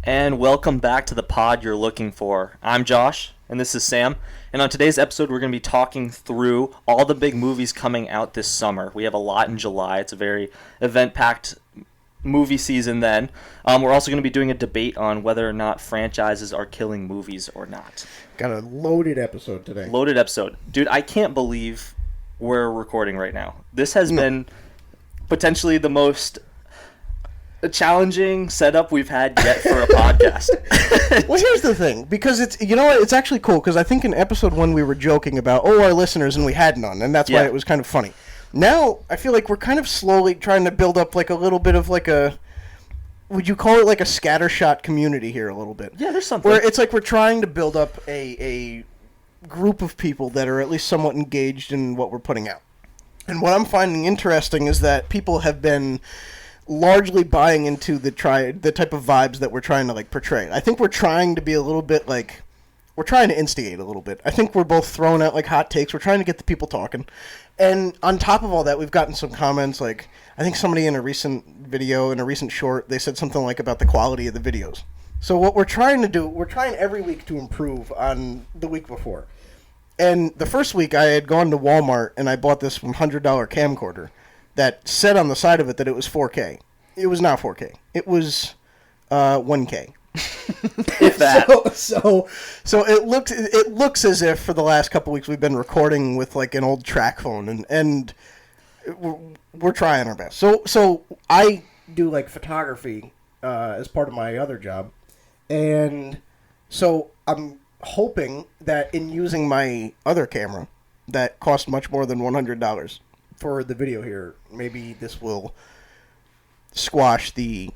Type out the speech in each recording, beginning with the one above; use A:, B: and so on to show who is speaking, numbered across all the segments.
A: and welcome back to the pod you're looking for. I'm Josh, and this is Sam, and on today's episode we're going to be talking through all the big movies coming out this summer. We have a lot in July. It's a very event-packed movie season then. We're also going to be doing a debate on whether or not franchises are killing movies or not.
B: Got a loaded episode today.
A: Loaded episode. Dude, I can't believe we're recording right now. This has been potentially the most challenging setup we've had yet for a podcast.
B: Well, here's the thing, because it's actually cool, because I think in episode 1 we were joking about, our listeners, and we had none, and that's why it was kind of funny. Now, I feel like we're kind of slowly trying to build up like a little bit of like a, would you call it like a scattershot community here a little bit?
A: Yeah, there's something.
B: Where it's like we're trying to build up a group of people that are at least somewhat engaged in what we're putting out. And what I'm finding interesting is that people have been largely buying into the type of vibes that we're trying to like portray. I think we're trying to be a little bit like, we're trying to instigate a little bit. I think we're both throwing out like hot takes. We're trying to get the people talking. And on top of all that, we've gotten some comments like, I think somebody in a recent video, in a recent short, they said something like about the quality of the videos. So what we're trying to do, we're trying every week to improve on the week before. And the first week I had gone to Walmart and I bought this $100 camcorder that said on the side of it that it was 4K. It was not 4K. It was 1K.
A: If that.
B: So it looks as if for the last couple weeks we've been recording with like an old track phone, and we're trying our best. So I do like photography as part of my other job, and so I'm hoping that in using my other camera that cost much more than $100 for the video here, maybe this will squash the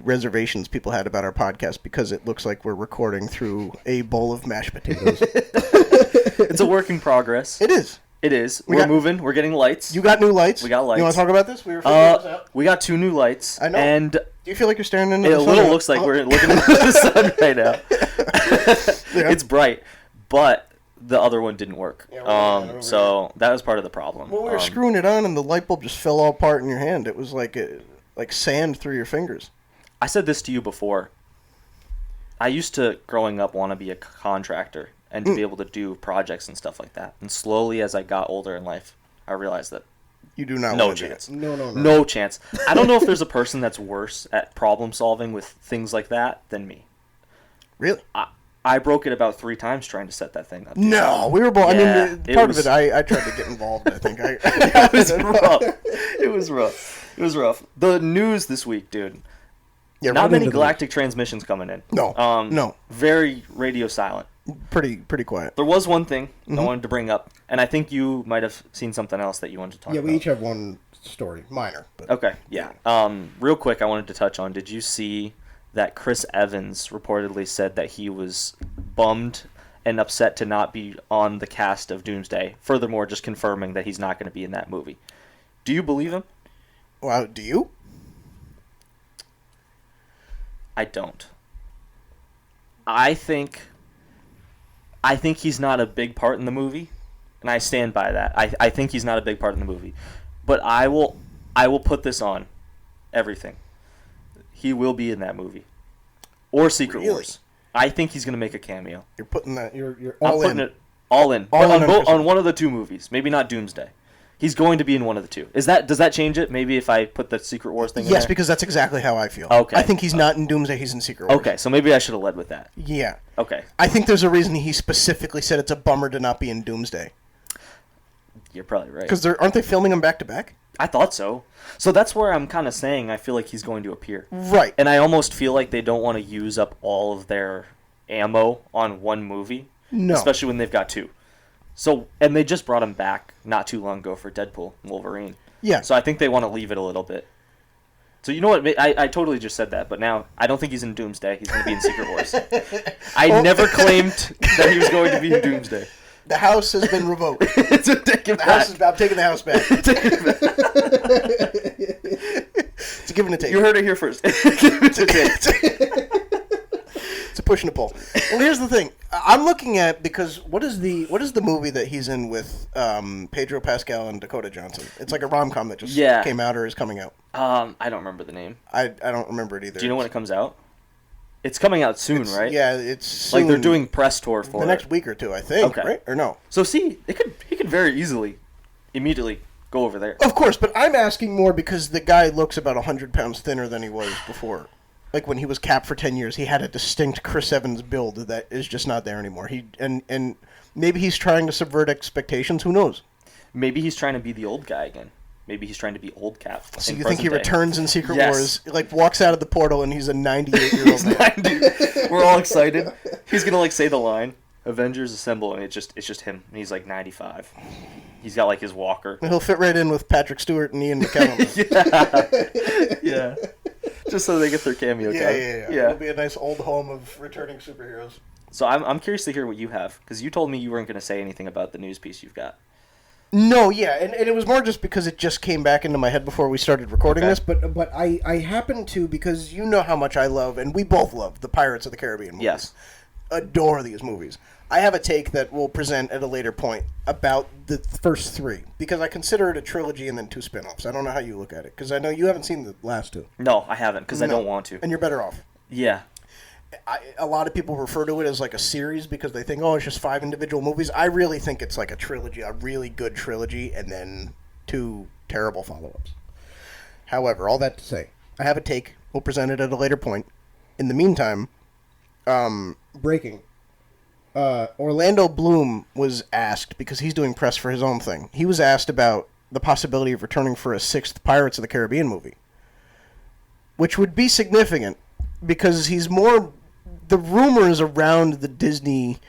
B: reservations people had about our podcast, because it looks like we're recording through a bowl of mashed potatoes.
A: It's a work in progress.
B: It is.
A: It is. We're moving. We're getting lights.
B: You got new lights?
A: We got lights.
B: You want to talk about this? We were figuring this out.
A: We got 2 new lights.
B: I know.
A: And
B: do you feel like you're staring into the sun?
A: It a little looks like we're looking into the sun right now.
B: Yeah.
A: It's bright, but the other one didn't work.
B: Yeah,
A: so that was part of the problem.
B: Well, we were screwing it on, and the light bulb just fell all apart in your hand. It was like sand through your fingers.
A: I said this to you before. I used to, growing up, want to be a contractor and to be able to do projects and stuff like that. And slowly, as I got older in life, I realized that
B: you do not.
A: No
B: want
A: chance.
B: No
A: chance. I don't know if there's a person that's worse at problem solving with things like that than me.
B: Really?
A: I broke it about 3 times trying to set that thing up.
B: No, we were both.
A: Yeah,
B: I mean, part of it, I tried to get involved. I think
A: it was rough. It was rough. The news this week, dude.
B: Yeah,
A: not many galactic transmissions coming in.
B: No. No.
A: Very radio silent.
B: Pretty quiet.
A: There was one thing I wanted to bring up, and I think you might have seen something else that you wanted to talk about.
B: Yeah, we each have one story, minor. But
A: okay, yeah. Real quick, I wanted to touch on, did you see that Chris Evans reportedly said that he was bummed and upset to not be on the cast of Doomsday? Furthermore, just confirming that he's not going to be in that movie. Do you believe him?
B: Well, do you?
A: I don't. I think he's not a big part in the movie, and I stand by that. I think he's not a big part in the movie. But I will put this on everything. He will be in that movie. Or Secret Wars. I think he's going to make a cameo.
B: You're putting that you're all in.
A: I'm putting it all in. On one of the 2 movies, maybe not Doomsday. He's going to be in one of the 2. Does that change it? Maybe if I put the Secret Wars thing in there?
B: Yes, because that's exactly how I feel.
A: Okay.
B: I think he's not in Doomsday, he's in Secret Wars.
A: Okay, so maybe I should have led with that.
B: Yeah.
A: Okay.
B: I think there's a reason he specifically said it's a bummer to not be in Doomsday.
A: You're probably right.
B: Because aren't they filming him back to back?
A: I thought so. So that's where I'm kind of saying I feel like he's going to appear.
B: Right.
A: And I almost feel like they don't want to use up all of their ammo on one movie.
B: No.
A: Especially when they've got 2. So, and they just brought him back not too long ago for Deadpool and Wolverine.
B: Yeah.
A: So I think they want to leave it a little bit. So you know what? I totally just said that, but now I don't think he's in Doomsday. He's going to be in Secret Wars. I never claimed that he was going to be in Doomsday.
B: The house has been revoked.
A: I'm taking
B: the house back. It's a give and a take.
A: You heard it here first. It's
B: a push and a pull. Well, here's the thing. I'm looking at, because what is the movie that he's in with Pedro Pascal and Dakota Johnson? It's like a rom-com that just came out or is coming out.
A: I don't remember the name.
B: I don't remember it either.
A: Do you know when it comes out? It's coming out soon, right?
B: Yeah, it's soon.
A: Like they're doing press tour for
B: the next week or two, I think.
A: Okay.
B: Right or no?
A: So see, he could very easily, immediately go over there.
B: Of course, but I'm asking more because the guy looks about 100 pounds thinner than he was before. Like when he was capped for 10 years, he had a distinct Chris Evans build that is just not there anymore. And maybe he's trying to subvert expectations. Who knows?
A: Maybe he's trying to be the old guy again. Maybe he's trying to be old Cap.
B: So you think he returns in Secret
A: Yes.
B: Wars, like walks out of the portal and he's a 98-year-old man?
A: 90. We're all excited. He's gonna like say the line, "Avengers Assemble," and it's just him. And he's like 95. He's got like his walker.
B: He'll fit right in with Patrick Stewart and Ian McKellen.
A: Yeah. Just so they get their cameo time.
B: Yeah. It'll be a nice old home of returning superheroes.
A: So I'm curious to hear what you have, because you told me you weren't going to say anything about the news piece you've got.
B: No, yeah, and it was more just because it just came back into my head before we started recording this, but I happened to, because you know how much I love, and we both love, the Pirates of the Caribbean movies.
A: Yes.
B: Adore these movies. I have a take that we'll present at a later point about the first three, because I consider it a trilogy and then two spin-offs. I don't know how you look at it, because I know you haven't seen the last two.
A: No, I haven't, because I don't want to.
B: And you're better off.
A: Yeah.
B: A lot of people refer to it as like a series because they think, oh, it's just 5 individual movies. I really think it's like a trilogy, a really good trilogy, and then 2 terrible follow-ups. However, all that to say, I have a take. We'll present it at a later point. In the meantime, breaking. Orlando Bloom was asked, because he's doing press for his own thing, he was asked about the possibility of returning for a 6th Pirates of the Caribbean movie, which would be significant because he's more... The rumors around the Disney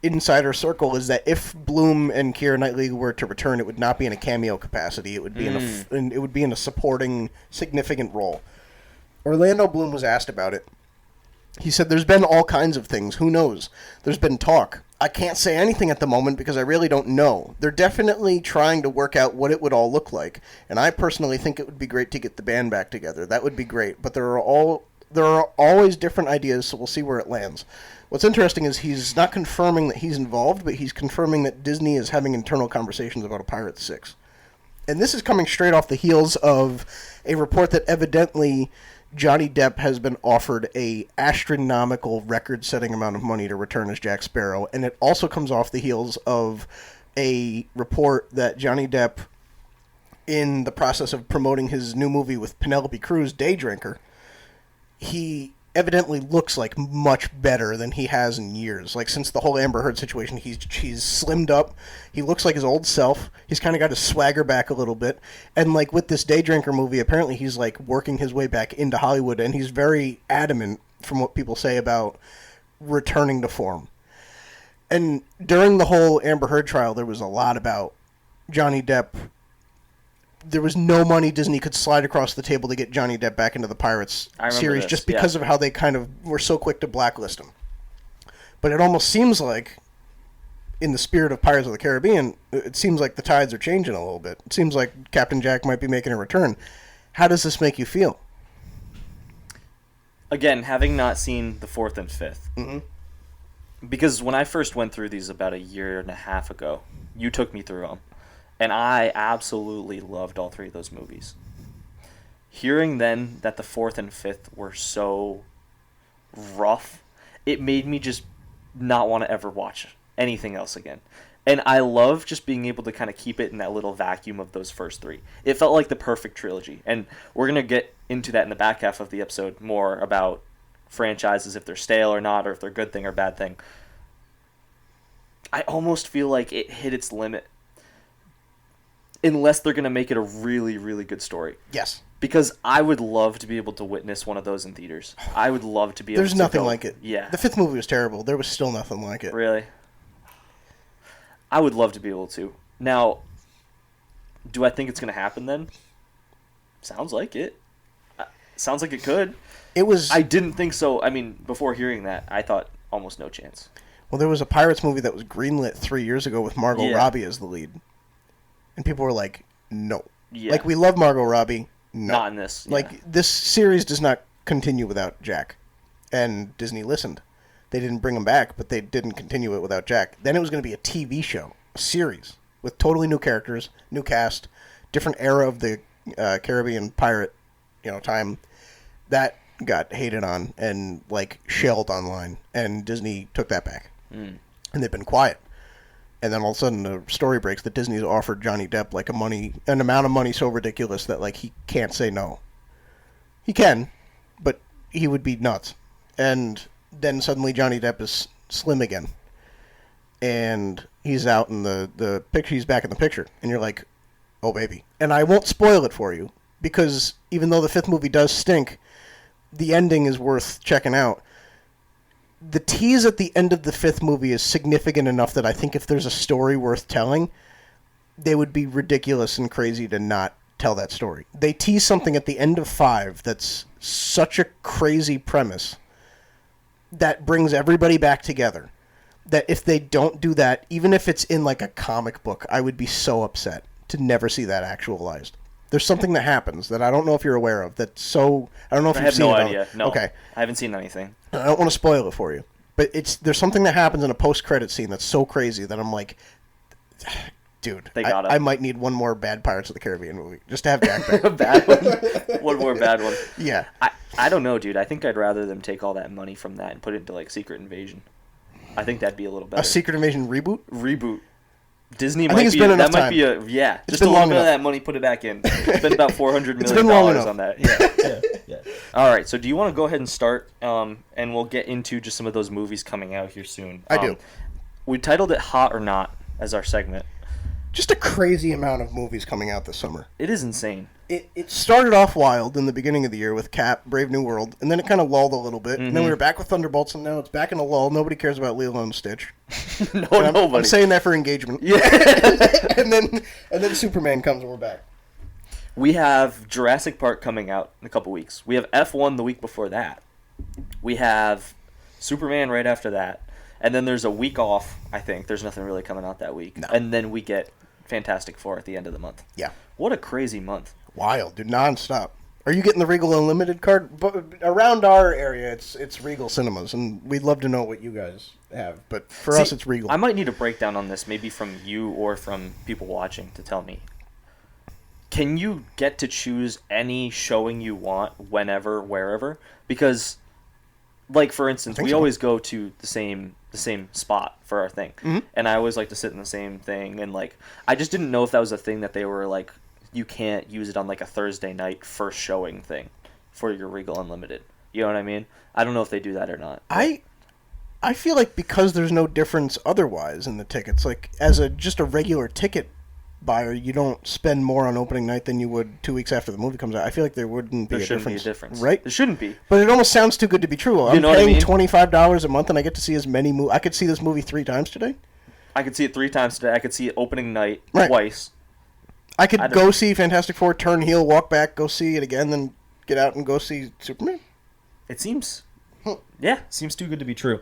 B: insider circle is that if Bloom and Keira Knightley were to return, it would not be in a cameo capacity. It would be in a supporting, significant role. Orlando Bloom was asked about it. He said, "There's been all kinds of things. Who knows? There's been talk. I can't say anything at the moment because I really don't know. They're definitely trying to work out what it would all look like. And I personally think it would be great to get the band back together. That would be great. But there are always different ideas, so we'll see where it lands." What's interesting is he's not confirming that he's involved, but he's confirming that Disney is having internal conversations about a Pirates 6. And this is coming straight off the heels of a report that evidently Johnny Depp has been offered a astronomical record-setting amount of money to return as Jack Sparrow, and it also comes off the heels of a report that Johnny Depp, in the process of promoting his new movie with Penelope Cruz, Day Drinker, he evidently looks like much better than he has in years. Like, since the whole Amber Heard situation, he's slimmed up. He looks like his old self. He's kind of got his swagger back a little bit. And, like, with this Day Drinker movie, apparently he's, like, working his way back into Hollywood, and he's very adamant, from what people say, about returning to form. And during the whole Amber Heard trial, there was a lot about Johnny Depp. There was no money Disney could slide across the table to get Johnny Depp back into the Pirates series just because of how they kind of were so quick to blacklist him. But it almost seems like, in the spirit of Pirates of the Caribbean, it seems like the tides are changing a little bit. It seems like Captain Jack might be making a return. How does this make you feel?
A: Again, having not seen the 4th and 5th, because when I first went through these about a year and a half ago, you took me through them. And I absolutely loved all 3 of those movies. Hearing then that the 4th and 5th were so rough, it made me just not want to ever watch anything else again. And I love just being able to kind of keep it in that little vacuum of those first 3. It felt like the perfect trilogy. And we're going to get into that in the back half of the episode, more about franchises, if they're stale or not, or if they're a good thing or bad thing. I almost feel like it hit its limit. Unless they're going to make it a really, really good story.
B: Yes.
A: Because I would love to be able to witness one of those in theaters. I would love to be able to
B: There's nothing like it.
A: Yeah.
B: The 5th movie was terrible. There was still nothing like it.
A: Really? I would love to be able to. Now, do I think it's going to happen then? Sounds like it. Sounds like it could. I didn't think so. I mean, before hearing that, I thought almost no chance.
B: Well, there was a Pirates movie that was greenlit 3 years ago with Margot Robbie as the lead. And people were like, no.
A: Yeah.
B: Like, we love Margot Robbie. No.
A: Not in this. Yeah.
B: Like, this series does not continue without Jack. And Disney listened. They didn't bring him back, but they didn't continue it without Jack. Then it was going to be a TV show, a series, with totally new characters, new cast, different era of the Caribbean pirate, time. That got hated on and like shelled online, and Disney took that back, and they've been quiet. And then all of a sudden, the story breaks that Disney's offered Johnny Depp like an amount of money so ridiculous that like he can't say no. He can, but he would be nuts. And then suddenly Johnny Depp is slim again, and he's out in the picture. He's back in the picture, and you're like, oh baby. And I won't spoil it for you because even though the fifth movie does stink, the ending is worth checking out. The tease at the end of the fifth movie is significant enough that I think if there's a story worth telling, they would be ridiculous and crazy to not tell that story. They tease something at the end of 5 that's such a crazy premise that brings everybody back together, that if they don't do that, even if it's in like a comic book, I would be so upset to never see that actualized. There's something that happens that I don't know if you're aware of. That's so I don't know if you've seen it.
A: I have no idea. No.
B: Okay.
A: I haven't seen anything.
B: I don't want to spoil it for you, but there's something that happens in a post-credit scene that's so crazy that I'm like, dude, I might need one more bad Pirates of the Caribbean movie just to have Jack back.
A: A bad one. One more bad one.
B: Yeah.
A: I don't know, dude. I think I'd rather them take all that money from that and put it into like Secret Invasion. I think that'd be a little better.
B: A Secret Invasion reboot?
A: Reboot. Disney
B: I think it's been enough time.
A: Just a little bit of that money, put it back in. Spend about $400 million on that. Yeah. All right, so do you want to go ahead and start, and we'll get into just some of those movies coming out here soon.
B: I do.
A: We titled it Hot or Not as our segment.
B: Just a crazy amount of movies coming out this summer.
A: It is insane.
B: It started off wild in the beginning of the year with Cap, Brave New World, and then it kind of lulled a little bit. And then we were back with Thunderbolts, and now it's back in a lull. Nobody cares about Lilo and Stitch.
A: Nobody.
B: I'm saying that for engagement.
A: Yeah.
B: and then Superman comes, and we're back.
A: We have Jurassic Park coming out in a couple weeks. We have F1 the week before that. We have Superman right after that. And then there's a week off, I think. There's nothing really coming out that week.
B: No.
A: And then we get Fantastic Four at the end of the month.
B: Yeah.
A: What a crazy month.
B: Wild, dude, nonstop. Are you getting the Regal Unlimited card? But around our area, it's Regal Cinemas, and we'd love to know what you guys have. But for us, it's Regal.
A: I might need a breakdown on this, maybe from you or from people watching, to tell me. Can you get to choose any showing you want, whenever, wherever? Because, like, for instance, we always go to the same spot for our thing. Mm-hmm. And I always like to sit in the same thing. And, like, I just didn't know if that was a thing that they were, like, you can't use it on, like, a Thursday night first showing thing for your Regal Unlimited. You know what I mean? I don't know if they do that or not.
B: I feel like because there's no difference otherwise in the tickets, like, as just a regular ticket buyer, you don't spend more on opening night than you would 2 weeks after the movie comes out. I feel like there wouldn't be a difference. Right?
A: There shouldn't be.
B: But it almost sounds too good to be true. I'm paying $25 a month and I get to see as many movies. I could see this movie 3 times today.
A: I could see it 3 times today. I could see it opening night twice.
B: I could go see Fantastic Four, turn heel, walk back, go see it again, then get out and go see Superman.
A: It seems... seems too good to be true.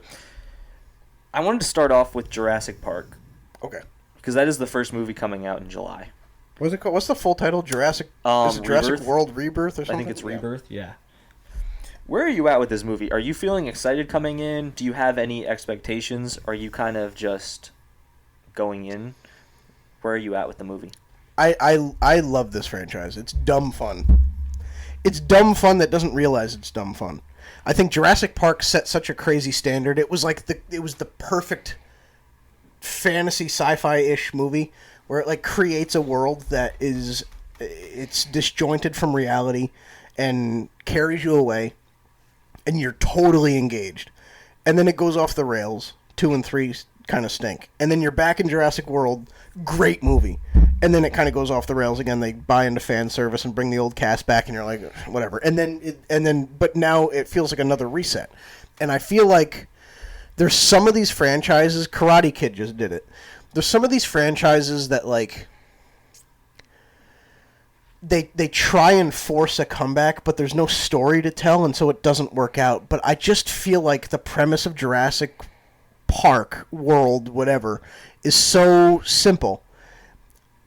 A: I wanted to start off with Jurassic Park.
B: Okay.
A: Because that is the first movie coming out in July.
B: What's it called? What's the full title? Jurassic World Rebirth or something?
A: I think it's Rebirth, yeah. Where are you at with this movie? Are you feeling excited coming in? Do you have any expectations? Are you kind of just going in? Where are you at with the movie?
B: I love this franchise. It's dumb fun. It's dumb fun that doesn't realize it's dumb fun. I think Jurassic Park set such a crazy standard. It was like it was the perfect fantasy sci-fi-ish movie where it like creates a world that it's disjointed from reality and carries you away and you're totally engaged. And then it goes off the rails. 2 and 3 kind of stink. And then you're back in Jurassic World, great movie. And then it kind of goes off the rails again. They buy into fan service and bring the old cast back and you're like, whatever. But now it feels like another reset. And I feel like there's some of these franchises, Karate Kid just did it. There's some of these franchises that like they try and force a comeback, but there's no story to tell, and so it doesn't work out. But I just feel like the premise of Jurassic Park, World, whatever, is so simple.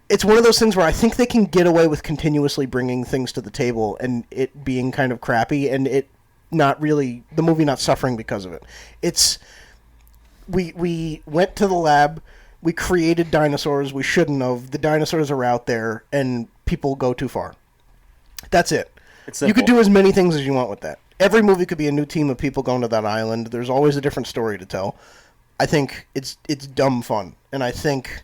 B: It's one of those things where I think they can get away with continuously bringing things to the table and it being kind of crappy, and it not really, the movie not suffering because of it. It's, we went to the lab, we created dinosaurs we shouldn't have, the dinosaurs are out there, and people go too far. That's it. You could do as many things as you want with that. every movie could be a new team of people going to that island. There's always a different story to tell. I think it's dumb fun, and I think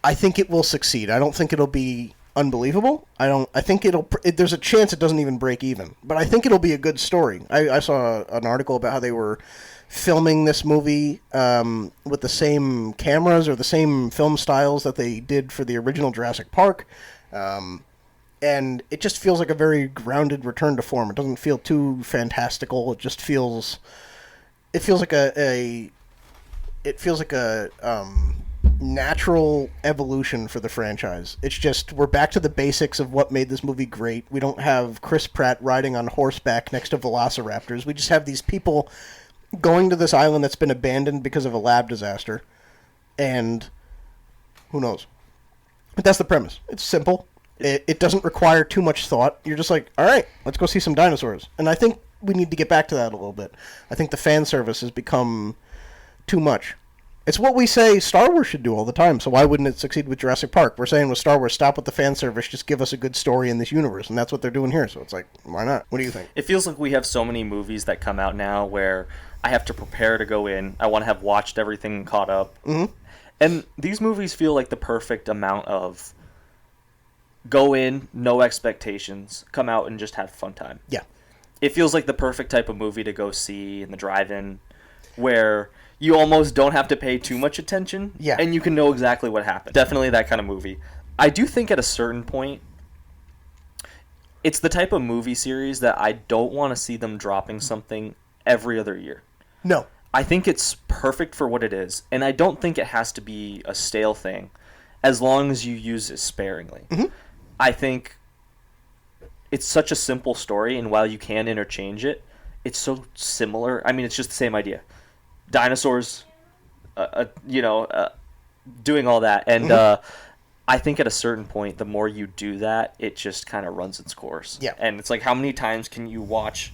B: it will succeed. I don't think it'll be unbelievable. I think there's a chance it doesn't even break even, but I think it'll be a good story. I saw an article about how they were filming this movie with the same cameras or the same film styles that they did for the original Jurassic Park, and it just feels like a very grounded return to form. It doesn't feel too fantastical. It just feels like a natural evolution for the franchise. It's just we're back to the basics of what made this movie great. We don't have Chris Pratt riding on horseback next to velociraptors. We just have these people going to this island that's been abandoned because of a lab disaster, and who knows? But that's the premise. It's simple. It doesn't require too much thought. You're just like, all right, let's go see some dinosaurs. And I think we need to get back to that a little bit. I think the fan service has become too much. It's what we say Star Wars should do all the time, so why wouldn't it succeed with Jurassic Park? We're saying with Star Wars, stop with the fan service, just give us a good story in this universe, and that's what they're doing here, so it's like, why not? What do you think?
A: It feels like we have so many movies that come out now where I have to prepare to go in. I want to have watched everything and caught up.
B: Mm-hmm.
A: And these movies feel like the perfect amount of go in, no expectations, come out and just have a fun time.
B: Yeah.
A: It feels like the perfect type of movie to go see in the drive-in where you almost don't have to pay too much attention.
B: Yeah.
A: And you can know exactly what happened. Definitely that kind of movie. I do think at a certain point, it's the type of movie series that I don't want to see them dropping something every other year.
B: No.
A: I think it's perfect for what it is, and I don't think it has to be a stale thing as long as you use it sparingly.
B: Mm-hmm.
A: I think it's such a simple story, and while you can interchange it, it's so similar. I mean, it's just the same idea. Dinosaurs, doing all that. And I think at a certain point, the more you do that, it just kind of runs its course.
B: Yeah.
A: And it's like, how many times can you watch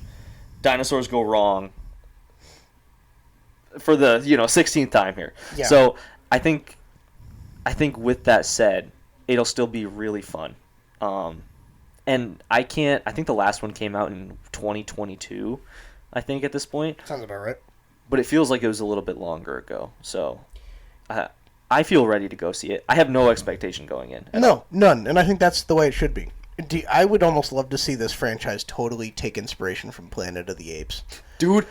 A: dinosaurs go wrong for the 16th time here?
B: Yeah.
A: So I think with that said, it'll still be really fun. And I think the last one came out in 2022, I think, at this point.
B: Sounds about right.
A: But it feels like it was a little bit longer ago. So I feel ready to go see it. I have no expectation going in.
B: No, none. And I think that's the way it should be. I would almost love to see this franchise totally take inspiration from Planet of the Apes.
A: Dude,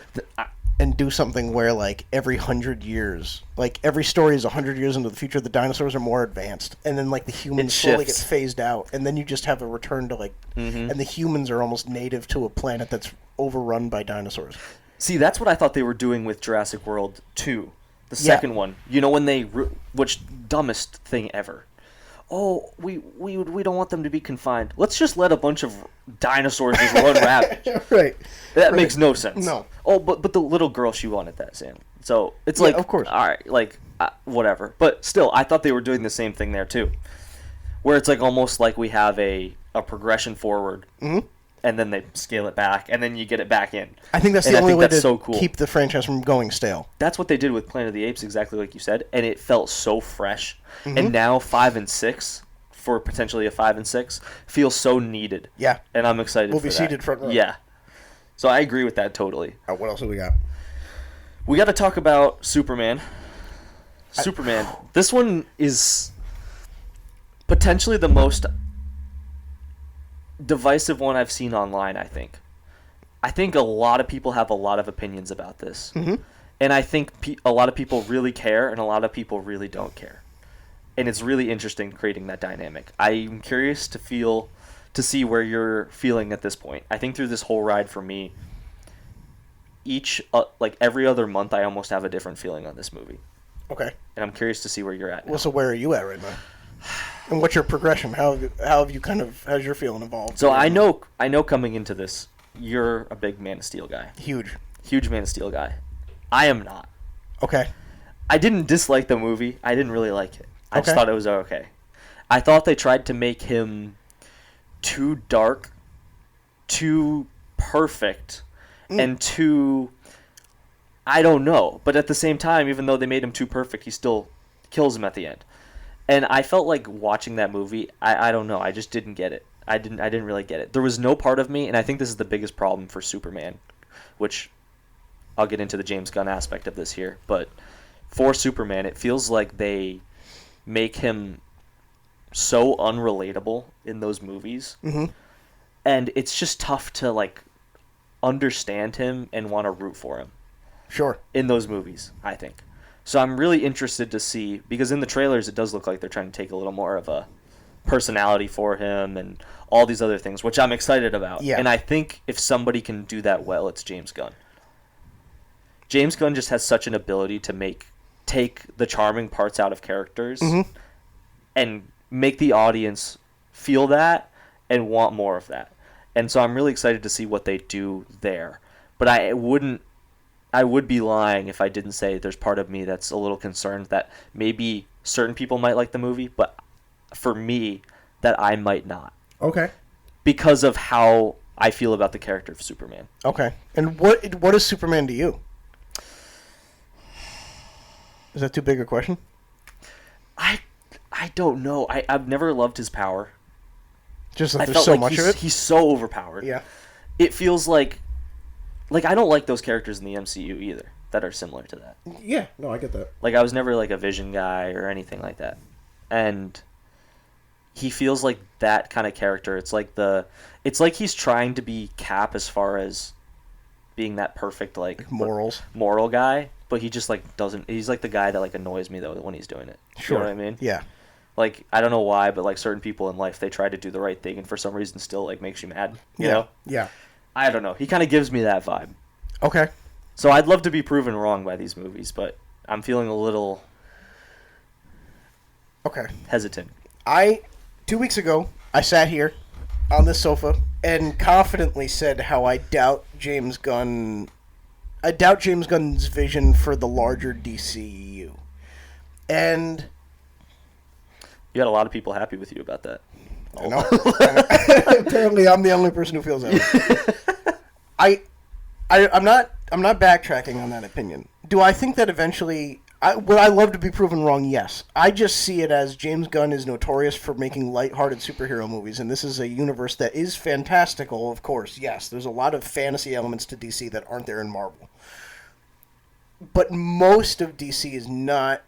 B: and do something where, like, every 100 years, like, every story is 100 years into the future, the dinosaurs are more advanced, and then, like, the humans slowly get phased out, and then you just have a return to, like, and the humans are almost native to a planet that's overrun by dinosaurs.
A: See, that's what I thought they were doing with Jurassic World 2, the second one. You know, when they, which, dumbest thing ever. Oh, we don't want them to be confined. Let's just let a bunch of dinosaurs just run rapid.
B: Right.
A: That makes no sense.
B: No.
A: Oh, but the little girl, she wanted that, Sam. So it's like,
B: of course.
A: All right, like, whatever. But still, I thought they were doing the same thing there too, where it's like almost like we have a progression forward, and then they scale it back, and then you get it back in.
B: I think that's the only way to keep the franchise from going stale.
A: That's what they did with Planet of the Apes, exactly like you said, and it felt so fresh. And now 5 and 6, for potentially a 5 and 6, feels so needed.
B: Yeah.
A: And I'm excited for that.
B: We'll be seated front row.
A: Yeah. So I agree with that totally.
B: What else do we got?
A: We got to talk about Superman. Superman. This one is potentially the most divisive one I've seen online, I think. I think a lot of people have a lot of opinions about this. And I think a lot of people really care, and a lot of people really don't care. And it's really interesting creating that dynamic. I'm curious to see where you're feeling at this point. I think through this whole ride for me, every other month, I almost have a different feeling on this movie.
B: Okay.
A: And I'm curious to see where you're at now.
B: Well, so where are you at right now? And what's your progression? How's your feeling evolved?
A: So I know coming into this, you're a big Man of Steel guy. Huge Man of Steel guy. I am not.
B: Okay.
A: I didn't dislike the movie. I didn't really like it. I just thought it was okay. I thought they tried to make him too dark, too perfect, and too... I don't know. But at the same time, even though they made him too perfect, he still kills him at the end. And I felt like watching that movie, I don't know, I just didn't get it. I didn't really get it. There was no part of me, and I think this is the biggest problem for Superman, which I'll get into the James Gunn aspect of this here, but for Superman, it feels like they make him so unrelatable in those movies.
B: Mm-hmm.
A: And it's just tough to like understand him and want to root for him.
B: Sure.
A: In those movies, I think. So I'm really interested to see, because in the trailers it does look like they're trying to take a little more of a personality for him and all these other things, which I'm excited about.
B: Yeah.
A: And I think if somebody can do that well, it's James Gunn. James Gunn just has such an ability to take the charming parts out of characters and make the audience feel that and want more of that. And so I'm really excited to see what they do there. But I would be lying if I didn't say there's part of me that's a little concerned that maybe certain people might like the movie, but for me, that I might not.
B: Okay.
A: Because of how I feel about the character of Superman.
B: Okay. And what is Superman to you? Is that too big a question?
A: I don't know. I've never loved his power.
B: Just that
A: I
B: there's
A: felt
B: so
A: like
B: much of it?
A: he's so overpowered.
B: Yeah.
A: It feels like I don't like those characters in the MCU either that are similar to that.
B: Yeah. No, I get that.
A: Like, I was never like a Vision guy or anything like that. And he feels like that kind of character. It's like he's trying to be Cap as far as being that perfect like moral guy, but he just like doesn't. He's like the guy that like annoys me though when he's doing it.
B: Sure.
A: You know what I mean?
B: Yeah.
A: Like, I don't know why, but like certain people in life, they try to do the right thing and for some reason still like makes you mad. You know?
B: Yeah.
A: I don't know. He kind of gives me that vibe.
B: Okay.
A: So I'd love to be proven wrong by these movies, but I'm feeling a little hesitant.
B: 2 weeks ago, I sat here on this sofa and confidently said how I doubt James Gunn's vision for the larger DCEU. And
A: you had a lot of people happy with you about that.
B: I know. Apparently, I'm the only person who feels that way. I'm not backtracking on that opinion. Do I think that eventually... would I love to be proven wrong? Yes. I just see it as James Gunn is notorious for making lighthearted superhero movies, and this is a universe that is fantastical, of course. Yes, there's a lot of fantasy elements to DC that aren't there in Marvel. But most of DC is not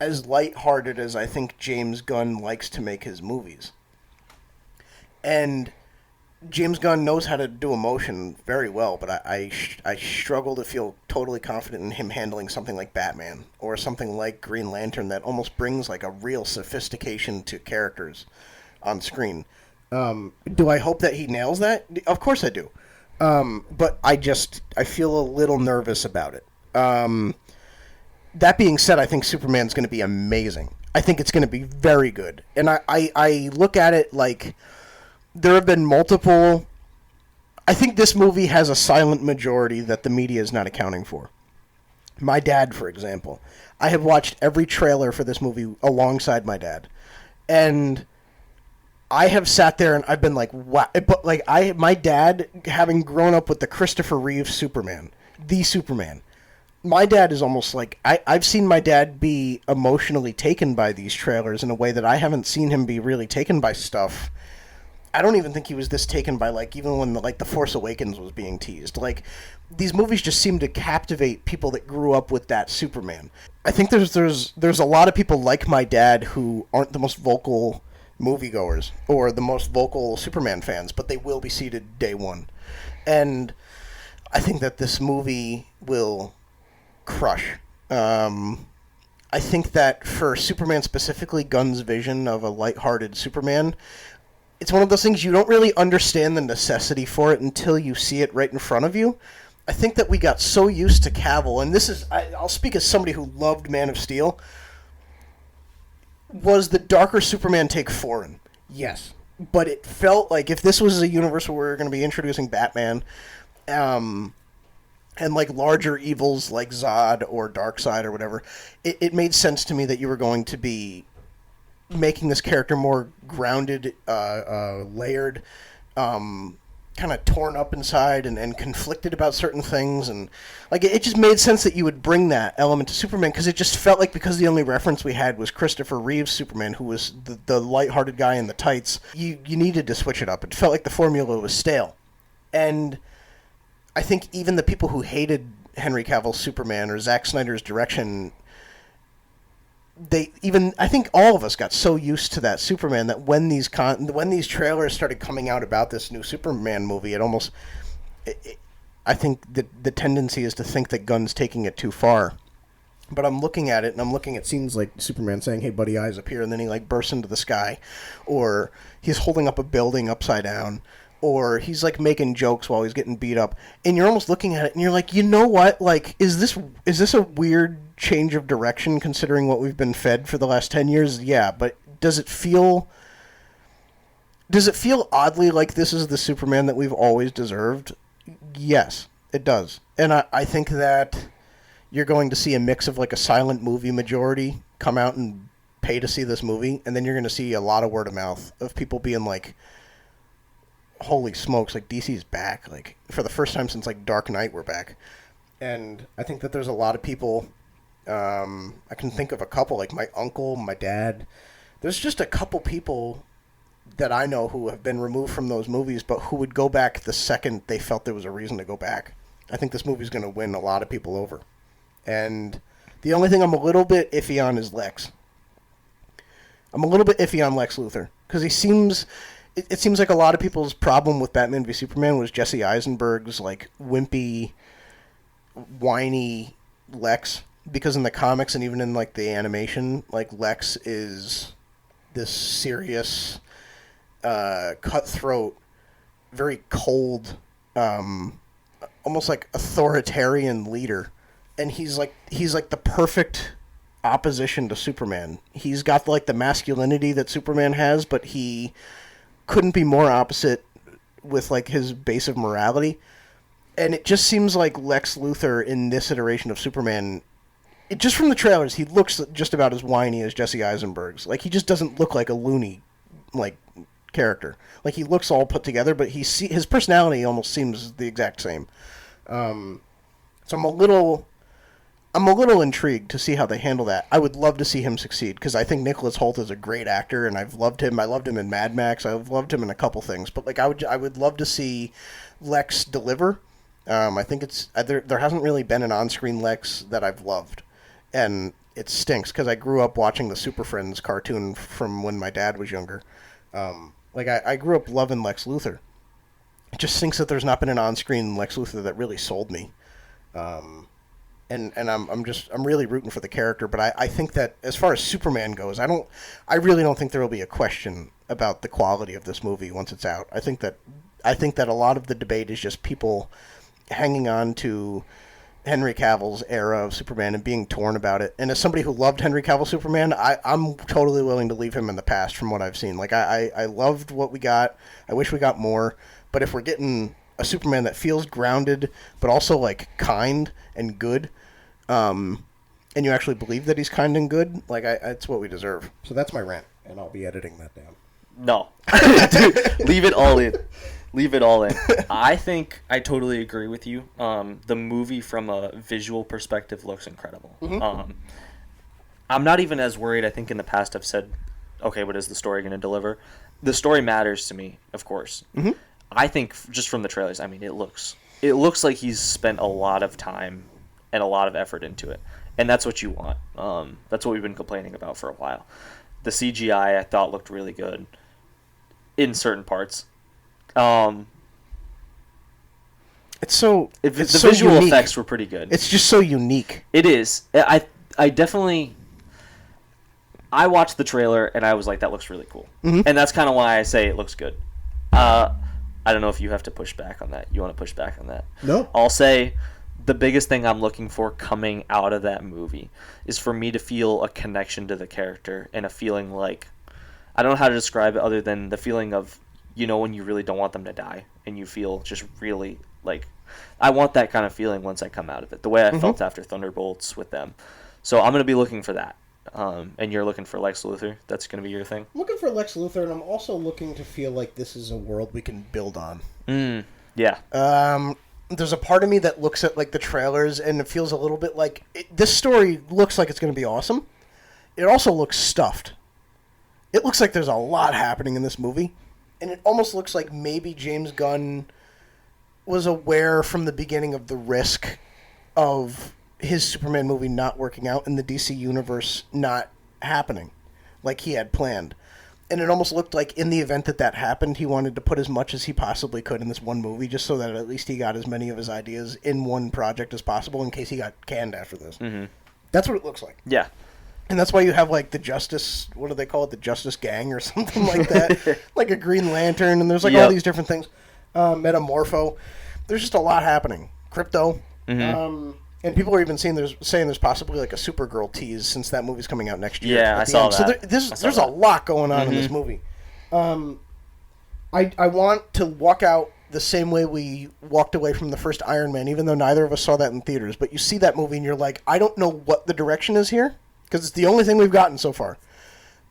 B: as lighthearted as I think James Gunn likes to make his movies. And James Gunn knows how to do emotion very well, but I struggle to feel totally confident in him handling something like Batman or something like Green Lantern that almost brings like a real sophistication to characters on screen. Do I hope that he nails that? Of course I do. But I feel a little nervous about it. That being said, I think Superman's going to be amazing. I think it's going to be very good. And I look at it like there have been multiple... I think this movie has a silent majority that the media is not accounting for. My dad, for example. I have watched every trailer for this movie alongside my dad. And I have sat there and I've been like, wow. But like my dad, having grown up with the Christopher Reeve Superman, the Superman, my dad is almost like... I've seen my dad be emotionally taken by these trailers in a way that I haven't seen him be really taken by stuff. I don't even think he was this taken by, like, even when, The Force Awakens was being teased. Like, these movies just seem to captivate people that grew up with that Superman. I think there's a lot of people like my dad who aren't the most vocal moviegoers or the most vocal Superman fans, but they will be seated day one. And I think that this movie will crush. I think that for Superman specifically, Gunn's vision of a lighthearted Superman... It's one of those things you don't really understand the necessity for it until you see it right in front of you. I think that we got so used to Cavill, and this is... I'll speak as somebody who loved Man of Steel. Was the darker Superman take foreign? Yes. But it felt like if this was a universe where we were going to be introducing Batman, and like larger evils like Zod or Darkseid or whatever, it made sense to me that you were going to be making this character more grounded, layered, kind of torn up inside and conflicted about certain things, and like it just made sense that you would bring that element to Superman, because it just felt like, because the only reference we had was Christopher Reeve's Superman, who was the lighthearted guy in the tights, you needed to switch it up. It felt like the formula was stale. And I think even the people who hated Henry Cavill's Superman or Zack Snyder's direction, I think all of us got so used to that Superman that when these trailers started coming out about this new Superman movie, I think the tendency is to think that Gunn's taking it too far. But I'm looking at it, and I'm looking at scenes like Superman saying, "Hey, buddy, eyes up here," and then he like bursts into the sky, or he's holding up a building upside down, or he's like making jokes while he's getting beat up, and you're almost looking at it and you're like, you know what? Like, is this a weird change of direction considering what we've been fed for the last 10 years? Yeah, but does it feel oddly like this is the Superman that we've always deserved? Yes, it does. And I think that you're going to see a mix of like a silent movie majority come out and pay to see this movie, and then you're going to see a lot of word of mouth of people being like, holy smokes, like DC's back. Like for the first time since like Dark Knight, we're back. And I think that there's a lot of people, I can think of a couple, like my uncle, my dad. There's just a couple people that I know who have been removed from those movies, but who would go back the second they felt there was a reason to go back. I think this movie's going to win a lot of people over. And the only thing I'm a little bit iffy on is Lex. I'm a little bit iffy on Lex Luthor, because it seems like a lot of people's problem with Batman v Superman was Jesse Eisenberg's like wimpy, whiny Lex, because in the comics and even in like the animation, like Lex is this serious, cutthroat, very cold, almost like authoritarian leader, and he's like the perfect opposition to Superman. He's got like the masculinity that Superman has, but he couldn't be more opposite with like his base of morality. And it just seems like Lex Luthor in this iteration of Superman, just from the trailers, he looks just about as whiny as Jesse Eisenberg's. Like, he just doesn't look like a loony like character. Like, he looks all put together, but his personality almost seems the exact same. So I'm a little intrigued to see how they handle that. I would love to see him succeed, because I think Nicholas Hoult is a great actor, and I've loved him. I loved him in Mad Max. I've loved him in a couple things, but like I would love to see Lex deliver. I think there hasn't really been an on-screen Lex that I've loved, and it stinks because I grew up watching the Super Friends cartoon from when my dad was younger. I grew up loving Lex Luthor. It just stinks that there's not been an on-screen Lex Luthor that really sold me. And I'm really rooting for the character, but I think that as far as Superman goes, I really don't think there will be a question about the quality of this movie once it's out. I think that a lot of the debate is just people hanging on to Henry Cavill's era of Superman and being torn about it. And as somebody who loved Henry Cavill Superman, I'm totally willing to leave him in the past from what I've seen. Like, I loved what we got. I wish we got more. But if we're getting a Superman that feels grounded, but also, like, kind and good, and you actually believe that he's kind and good, like, it's what we deserve. So that's my rant, and I'll be editing that down.
A: No. Dude, leave it all in. Leave it all in. I think I totally agree with you. The movie from a visual perspective looks incredible. Mm-hmm. I'm not even as worried. I think in the past I've said, okay, what is the story going to deliver? The story matters to me, of course. Mm-hmm. I think just from the trailers, I mean, it looks like he's spent a lot of time and a lot of effort into it. And that's what you want. That's what we've been complaining about for a while. The CGI I thought looked really good in certain parts. The visual
B: unique.
A: Effects were pretty good.
B: It's just so unique.
A: It is. I definitely... I watched the trailer and I was like, that looks really cool. Mm-hmm. And that's kind of why I say it looks good. I don't know if you have to push back on that. You want to push back on that?
B: No.
A: I'll say the biggest thing I'm looking for coming out of that movie is for me to feel a connection to the character and a feeling like... I don't know how to describe it other than the feeling of, you know, when you really don't want them to die and you feel just really like... I want that kind of feeling once I come out of it. The way I felt after Thunderbolts with them. So I'm going to be looking for that. and you're looking for Lex Luthor. That's going to be your thing.
B: I'm looking for Lex Luthor, and I'm also looking to feel like this is a world we can build on.
A: Yeah.
B: There's a part of me that looks at like the trailers, and it feels a little bit like this story looks like it's going to be awesome. It also looks stuffed. It looks like there's a lot happening in this movie, and it almost looks like maybe James Gunn was aware from the beginning of the risk of his Superman movie not working out and the DC universe not happening like he had planned. And it almost looked like in the event that happened, he wanted to put as much as he possibly could in this one movie just so that at least he got as many of his ideas in one project as possible in case he got canned after this. Mm-hmm. That's what it looks like.
A: Yeah.
B: And that's why you have, like, the Justice... What do they call it? The Justice Gang or something like that? Like a Green Lantern, and there's, like, all these different things. Metamorpho. There's just a lot happening. Crypto. Mm-hmm. And people are even saying there's possibly, like, a Supergirl tease since that movie's coming out next year.
A: Yeah, I saw that.
B: So there's a lot going on in this movie. I want to walk out the same way we walked away from the first Iron Man, even though neither of us saw that in theaters. But you see that movie, and you're like, I don't know what the direction is here. Because it's the only thing we've gotten so far.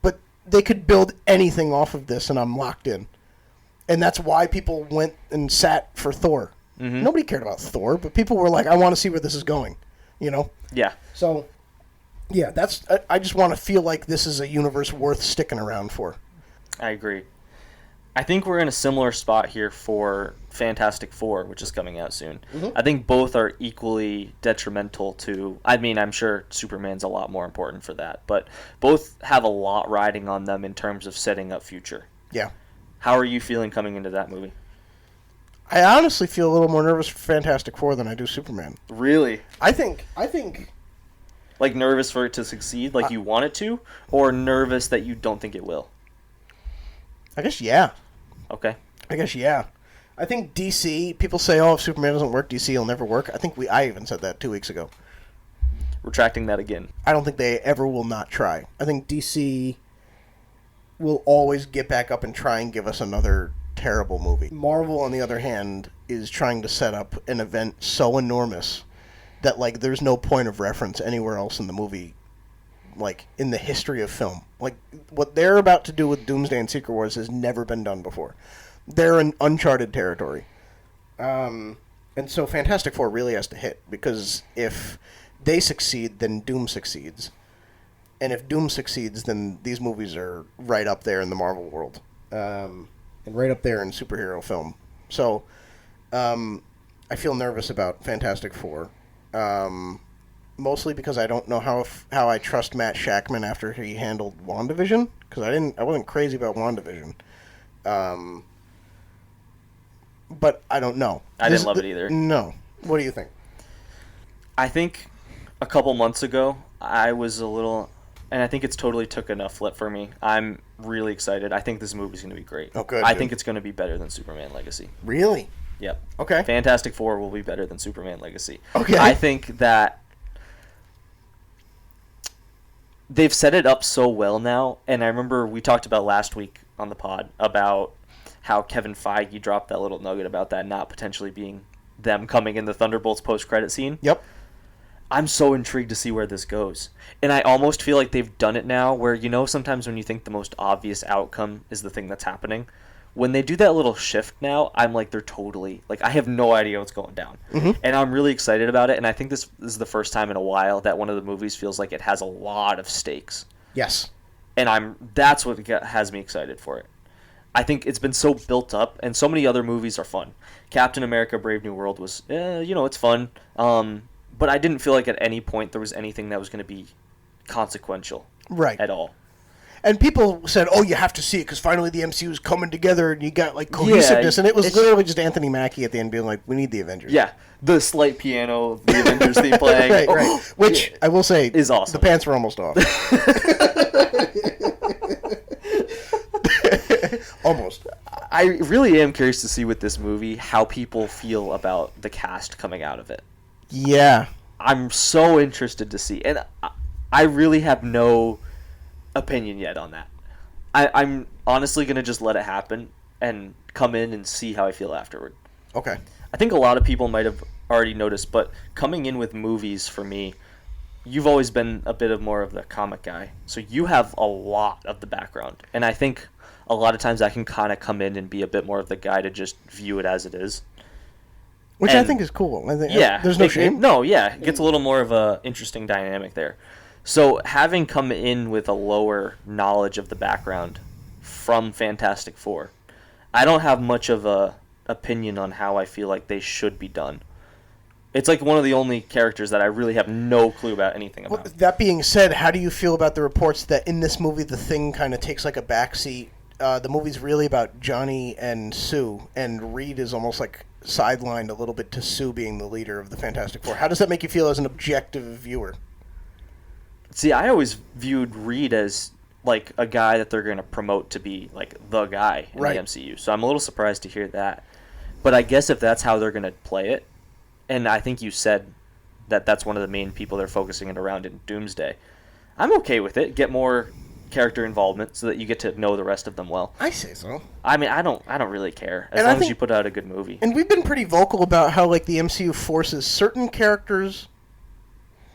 B: But they could build anything off of this, and I'm locked in. And that's why people went and sat for Thor. Mm-hmm. Nobody cared about Thor, but people were like, I want to see where this is going. You know?
A: Yeah.
B: So, yeah, I just want to feel like this is a universe worth sticking around for.
A: I agree. I think we're in a similar spot here for Fantastic Four, which is coming out soon. Mm-hmm. I think both are equally detrimental to... I mean, I'm sure Superman's a lot more important for that, but both have a lot riding on them in terms of setting up future.
B: Yeah.
A: How are you feeling coming into that movie?
B: I honestly feel a little more nervous for Fantastic Four than I do Superman.
A: Really?
B: I think...
A: Like, nervous for it to succeed, like you want it to, or nervous that you don't think it will?
B: I guess, yeah.
A: Okay.
B: I guess, yeah. I think DC, people say, oh, if Superman doesn't work, DC will never work. I even said that 2 weeks ago.
A: Retracting that again.
B: I don't think they ever will not try. I think DC will always get back up and try and give us another terrible movie. Marvel, on the other hand, is trying to set up an event so enormous that, like, there's no point of reference anywhere else in the movie, like, in the history of film. Like, what they're about to do with Doomsday and Secret Wars has never been done before. They're in uncharted territory. And so Fantastic Four really has to hit, because if they succeed, then Doom succeeds. And if Doom succeeds, then these movies are right up there in the Marvel world. And right up there in superhero film. So, I feel nervous about Fantastic Four. Mostly because I don't know how I trust Matt Shakman after he handled WandaVision, because I wasn't crazy about WandaVision, but I don't know.
A: I didn't love it either.
B: No. What do you think?
A: I think a couple months ago I was a little, and I think it's totally took enough flip for me. I'm really excited. I think this movie's going to be great.
B: Oh, good.
A: I think it's going to be better than Superman Legacy.
B: Really?
A: Yep.
B: Okay.
A: Fantastic Four will be better than Superman Legacy.
B: Okay.
A: I think that they've set it up so well now, and I remember we talked about last week on the pod about how Kevin Feige dropped that little nugget about that not potentially being them coming in the Thunderbolts post-credit scene.
B: Yep.
A: I'm so intrigued to see where this goes. And I almost feel like they've done it now where, you know, sometimes when you think the most obvious outcome is the thing that's happening, when they do that little shift now, I'm like, they're totally, like, I have no idea what's going down. Mm-hmm. And I'm really excited about it, and I think this is the first time in a while that one of the movies feels like it has a lot of stakes.
B: Yes.
A: And that's what has me excited for it. I think it's been so built up, and so many other movies are fun. Captain America Brave New World was, it's fun. But I didn't feel like at any point there was anything that was going to be consequential.
B: Right.
A: At all.
B: And people said, oh, you have to see it because finally the MCU is coming together and you got, like, cohesiveness. And it was literally just Anthony Mackie at the end being like, we need the Avengers.
A: Yeah. The slight piano of the Avengers theme playing.
B: Right. Which, I will say,
A: is awesome.
B: The pants were almost off. Almost.
A: I really am curious to see with this movie how people feel about the cast coming out of it.
B: Yeah.
A: I'm so interested to see. And I really have no opinion yet on that. I'm honestly going to just let it happen and come in and see how I feel afterward.
B: Okay.
A: I think a lot of people might have already noticed, but coming in with movies for me, you've always been a bit of more of the comic guy, so you have a lot of the background, and I think a lot of times I can kind of come in and be a bit more of the guy to just view it as it is.
B: Which I think is cool. I think there's no shame.
A: It gets a little more of a interesting dynamic there. So having come in with a lower knowledge of the background from Fantastic Four, I don't have much of a opinion on how I feel like they should be done. It's like one of the only characters that I really have no clue about anything about.
B: Well, that being said, how do you feel about the reports that in this movie the Thing kind of takes like a backseat? The movie's really about Johnny and Sue, and Reed is almost like sidelined a little bit to Sue being the leader of the Fantastic Four. How does that make you feel as an objective viewer?
A: See, I always viewed Reed as like a guy that they're going to promote to be like the guy in the MCU. So I'm a little surprised to hear that. But I guess if that's how they're going to play it, and I think you said that that's one of the main people they're focusing it around in Doomsday, I'm okay with it. Get more character involvement so that you get to know the rest of them well.
B: I say so.
A: I mean, I don't really care as long as you put out a good movie.
B: And we've been pretty vocal about how like the MCU forces certain characters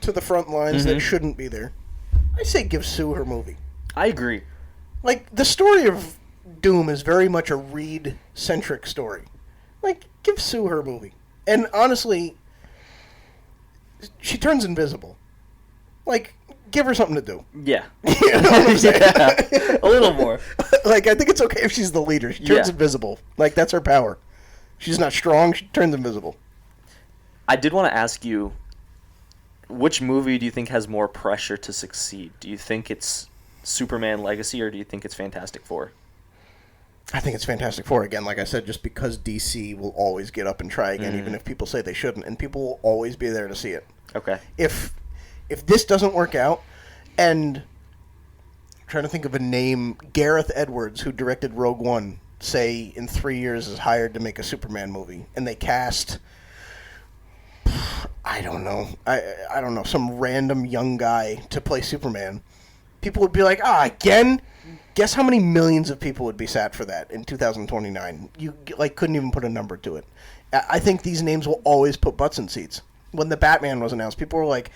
B: to the front lines that shouldn't be there. I say give Sue her movie.
A: I agree.
B: Like the story of Doom is very much a Reed-centric story. Like give Sue her movie. And honestly, she turns invisible. Like give her something to do.
A: Yeah.
B: You know what I'm saying?
A: Yeah. A little more.
B: Like, I think it's okay if she's the leader. She turns invisible. Like, that's her power. She's not strong. She turns invisible.
A: I did want to ask you, which movie do you think has more pressure to succeed? Do you think it's Superman Legacy, or do you think it's Fantastic Four?
B: I think it's Fantastic Four, again, like I said, just because DC will always get up and try again, even if people say they shouldn't. And people will always be there to see it.
A: Okay.
B: If this doesn't work out, and I'm trying to think of a name, Gareth Edwards, who directed Rogue One, say in 3 years is hired to make a Superman movie, and they cast, I don't know, some random young guy to play Superman, people would be like, again? Guess how many millions of people would be sat for that in 2029? You couldn't even put a number to it. I think these names will always put butts in seats. When the Batman was announced, people were like,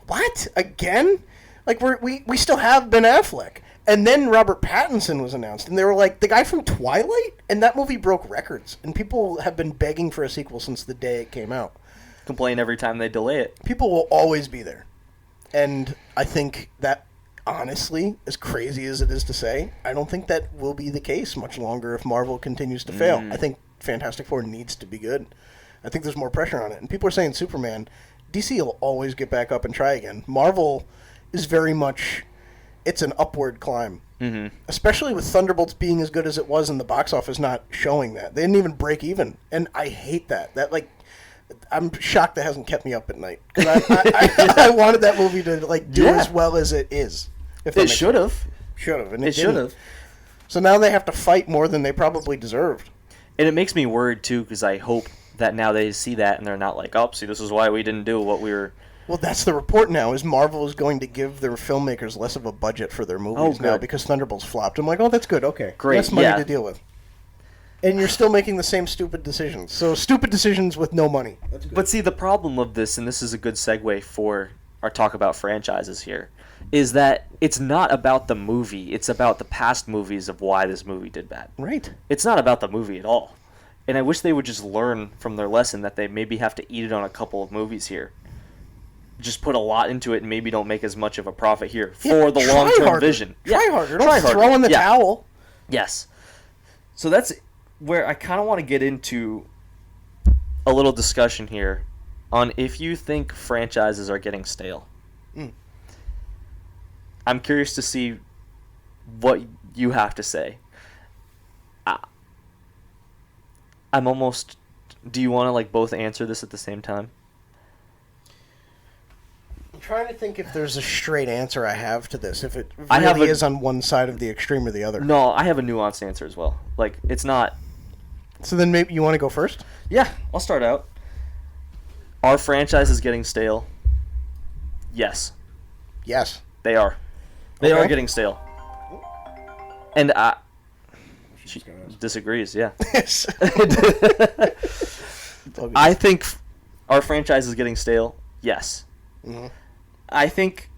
B: what? Again? Like, we still have Ben Affleck. And then Robert Pattinson was announced, and they were like, the guy from Twilight? And that movie broke records. And people have been begging for a sequel since the day it came out.
A: Complain every time they delay it.
B: People will always be there. And I think that, honestly, as crazy as it is to say, I don't think that will be the case much longer if Marvel continues to fail. I think Fantastic Four needs to be good. I think there's more pressure on it. And people are saying Superman. DC will always get back up and try again. Marvel is very much, it's an upward climb. Mm-hmm. Especially with Thunderbolts being as good as it was and the box office not showing that. They didn't even break even. And I hate that. I'm shocked that hasn't kept me up at night. Because I wanted that movie to do as well as it is.
A: It should have.
B: Should have.
A: It should have.
B: So now they have to fight more than they probably deserved.
A: And it makes me worried, too, because I hope that now they see that and they're not like, oh, see, this is why we didn't do what we were...
B: Well, that's the report now, is Marvel is going to give their filmmakers less of a budget for their movies now because Thunderbolts flopped. I'm like, oh, that's good, okay.
A: Great,
B: less money to deal with. And you're still making the same stupid decisions. So stupid decisions with no money. That's good.
A: But see, the problem of this, and this is a good segue for our talk about franchises here, is that it's not about the movie. It's about the past movies of why this movie did bad.
B: Right.
A: It's not about the movie at all. And I wish they would just learn from their lesson that they maybe have to eat it on a couple of movies here. Just put a lot into it and maybe don't make as much of a profit here for the long-term vision.
B: Try harder. Don't throw in the towel.
A: Yes. So that's where I kind of want to get into a little discussion here on if you think franchises are getting stale. I'm curious to see what you have to say. I'm almost... Do you want to both answer this at the same time?
B: I'm trying to think if there's a straight answer I have to this. If it really is on one side of the extreme or the other.
A: No, I have a nuanced answer as well. It's not...
B: So then maybe you want to go first?
A: Yeah, I'll start out. Are franchises getting stale? Yes.
B: Yes.
A: They are. They are getting stale. And she disagrees, yeah. I think our franchise is getting stale. Yes. Mm-hmm. I think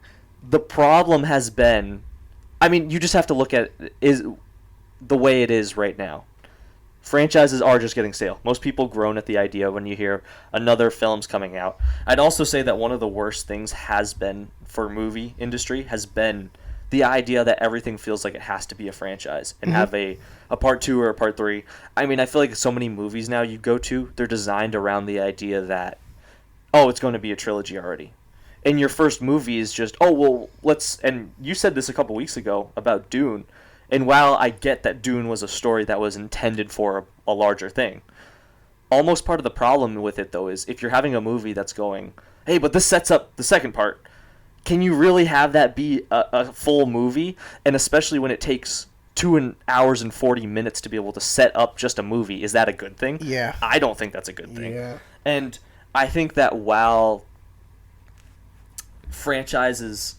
A: the problem has been, I mean, you just have to look at is the way it is right now. Franchises are just getting stale. Most people groan at the idea when you hear another film's coming out. I'd also say that one of the worst things has been for movie industry has been the idea that everything feels like it has to be a franchise and have a part 2 or a part 3. I mean, I feel like so many movies now you go to, they're designed around the idea that, oh, it's going to be a trilogy already. And your first movie is just, oh, well, let's, and you said this a couple weeks ago about Dune. And while I get that Dune was a story that was intended for a larger thing, almost part of the problem with it, though, is if you're having a movie that's going, hey, but this sets up the second part, can you really have that be a full movie? And especially when it takes 2 hours and 40 minutes to be able to set up just a movie, is that a good thing?
B: Yeah.
A: I don't think that's a good thing.
B: Yeah.
A: And I think that while franchises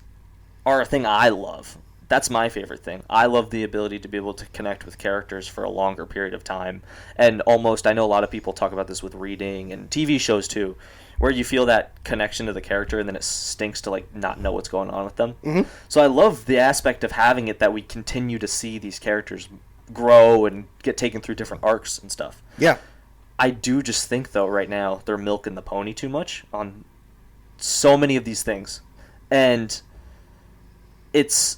A: are a thing I love, that's my favorite thing. I love the ability to be able to connect with characters for a longer period of time. And almost, I know a lot of people talk about this with reading and TV shows too, where you feel that connection to the character and then it stinks to like not know what's going on with them.
B: Mm-hmm.
A: So I love the aspect of having it that we continue to see these characters grow and get taken through different arcs and stuff.
B: Yeah.
A: I do just think, though, right now they're milking the pony too much on so many of these things. And it's...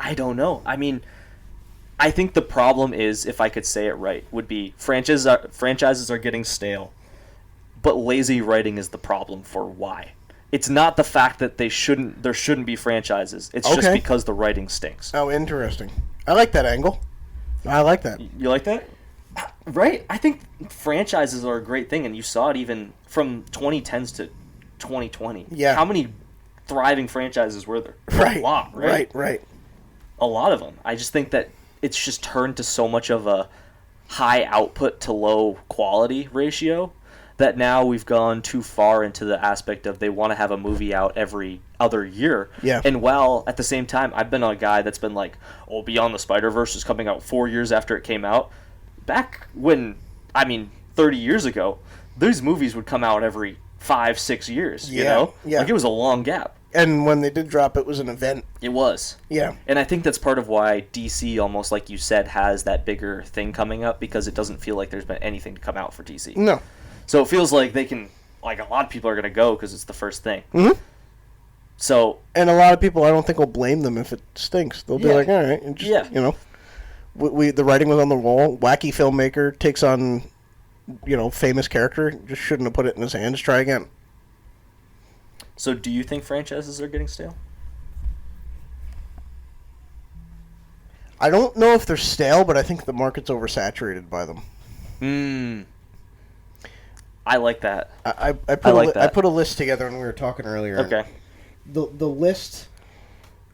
A: I don't know. I mean, I think the problem is, if I could say it right, would be franchises are getting stale, but lazy writing is the problem for why. It's not the fact that there shouldn't be franchises. It's just because the writing stinks.
B: Oh, interesting. I like that angle. I like that.
A: You like that? Right? I think franchises are a great thing, and you saw it even from 2010s to 2020.
B: Yeah.
A: How many thriving franchises were there?
B: Right.
A: A lot, right?
B: Right.
A: A lot of them. I just think that it's just turned to so much of a high output to low quality ratio that now we've gone too far into the aspect of they want to have a movie out every other year.
B: Yeah.
A: And while at the same time, I've been a guy that's been like, oh, Beyond the Spider-Verse is coming out 4 years after it came out. Back when, 30 years ago, these movies would come out every 5-6 years, you know?
B: Yeah.
A: Like, it was a long gap.
B: And when they did drop, it was an event.
A: It was.
B: Yeah.
A: And I think that's part of why DC, almost like you said, has that bigger thing coming up, because it doesn't feel like there's been anything to come out for DC.
B: No.
A: So it feels like they can, like, a lot of people are going to go because it's the first thing.
B: Mm-hmm.
A: So.
B: And a lot of people, I don't think, will blame them if it stinks. They'll be like, all right, and just, you know. The writing was on the wall. Wacky filmmaker takes on, famous character. Just shouldn't have put it in his hands. Try again.
A: So do you think franchises are getting stale?
B: I don't know if they're stale, but I think the market's oversaturated by them.
A: I like that.
B: I put a list together when we were talking earlier.
A: Okay.
B: The list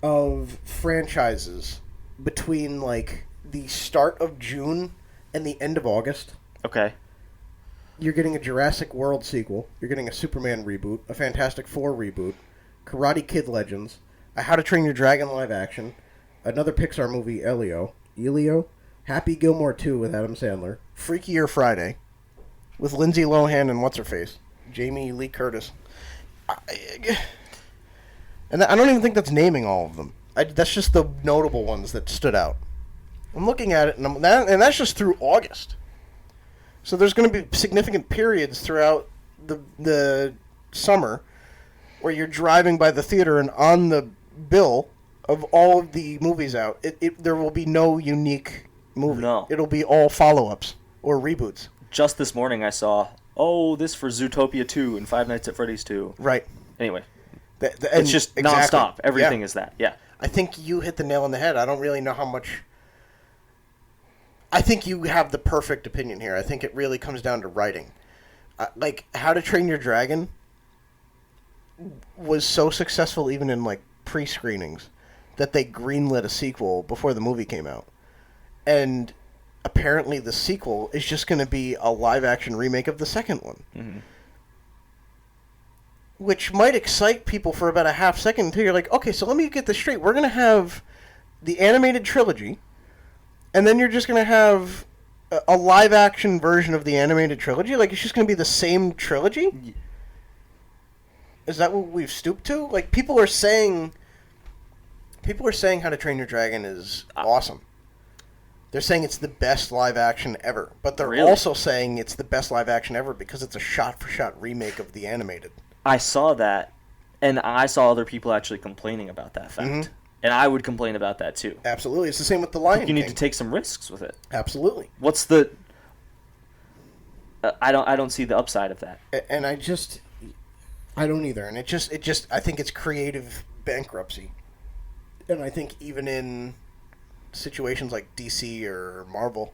B: of franchises between, like, the start of June and the end of August.
A: Okay.
B: You're getting a Jurassic World sequel. You're getting a Superman reboot, a Fantastic Four reboot, Karate Kid Legends, a How to Train Your Dragon live action, another Pixar movie, Elio, Happy Gilmore 2 with Adam Sandler, Freakier Friday with Lindsay Lohan and what's-her-face, Jamie Lee Curtis. And I don't even think that's naming all of them. That's just the notable ones that stood out. I'm looking at it, and that's just through August. So there's going to be significant periods throughout the summer where you're driving by the theater and on the bill of all of the movies out, there will be no unique movie.
A: No.
B: It'll be all follow-ups or reboots.
A: Just this morning I saw, this for Zootopia 2 and Five Nights at Freddy's 2.
B: Right.
A: Anyway.
B: And
A: it's just nonstop. Everything is that. Yeah.
B: I think you hit the nail on the head. I don't really know how much... I think you have the perfect opinion here. I think it really comes down to writing. Like, How to Train Your Dragon was so successful even in, like, pre-screenings that they greenlit a sequel before the movie came out. And apparently the sequel is just going to be a live-action remake of the second one.
A: Mm-hmm.
B: Which might excite people for about a half second until you're like, okay, so let me get this straight. We're going to have the animated trilogy... And then you're just going to have a live-action version of the animated trilogy? Like, it's just going to be the same trilogy? Is that what we've stooped to? Like, people are saying How to Train Your Dragon is awesome. They're saying it's the best live action ever, but they're
A: Really?
B: also saying it's the best live action ever because it's a shot-for-shot remake of the animated.
A: I saw that, and I saw other people actually complaining about that fact.
B: Mhm.
A: And I would complain about that too.
B: Absolutely. It's the same with The Lion
A: You
B: King.
A: need to take some risks with it.
B: Absolutely.
A: What's the I don't see the upside of that.
B: And I don't either. And I think it's creative bankruptcy. And I think even in situations like DC or Marvel,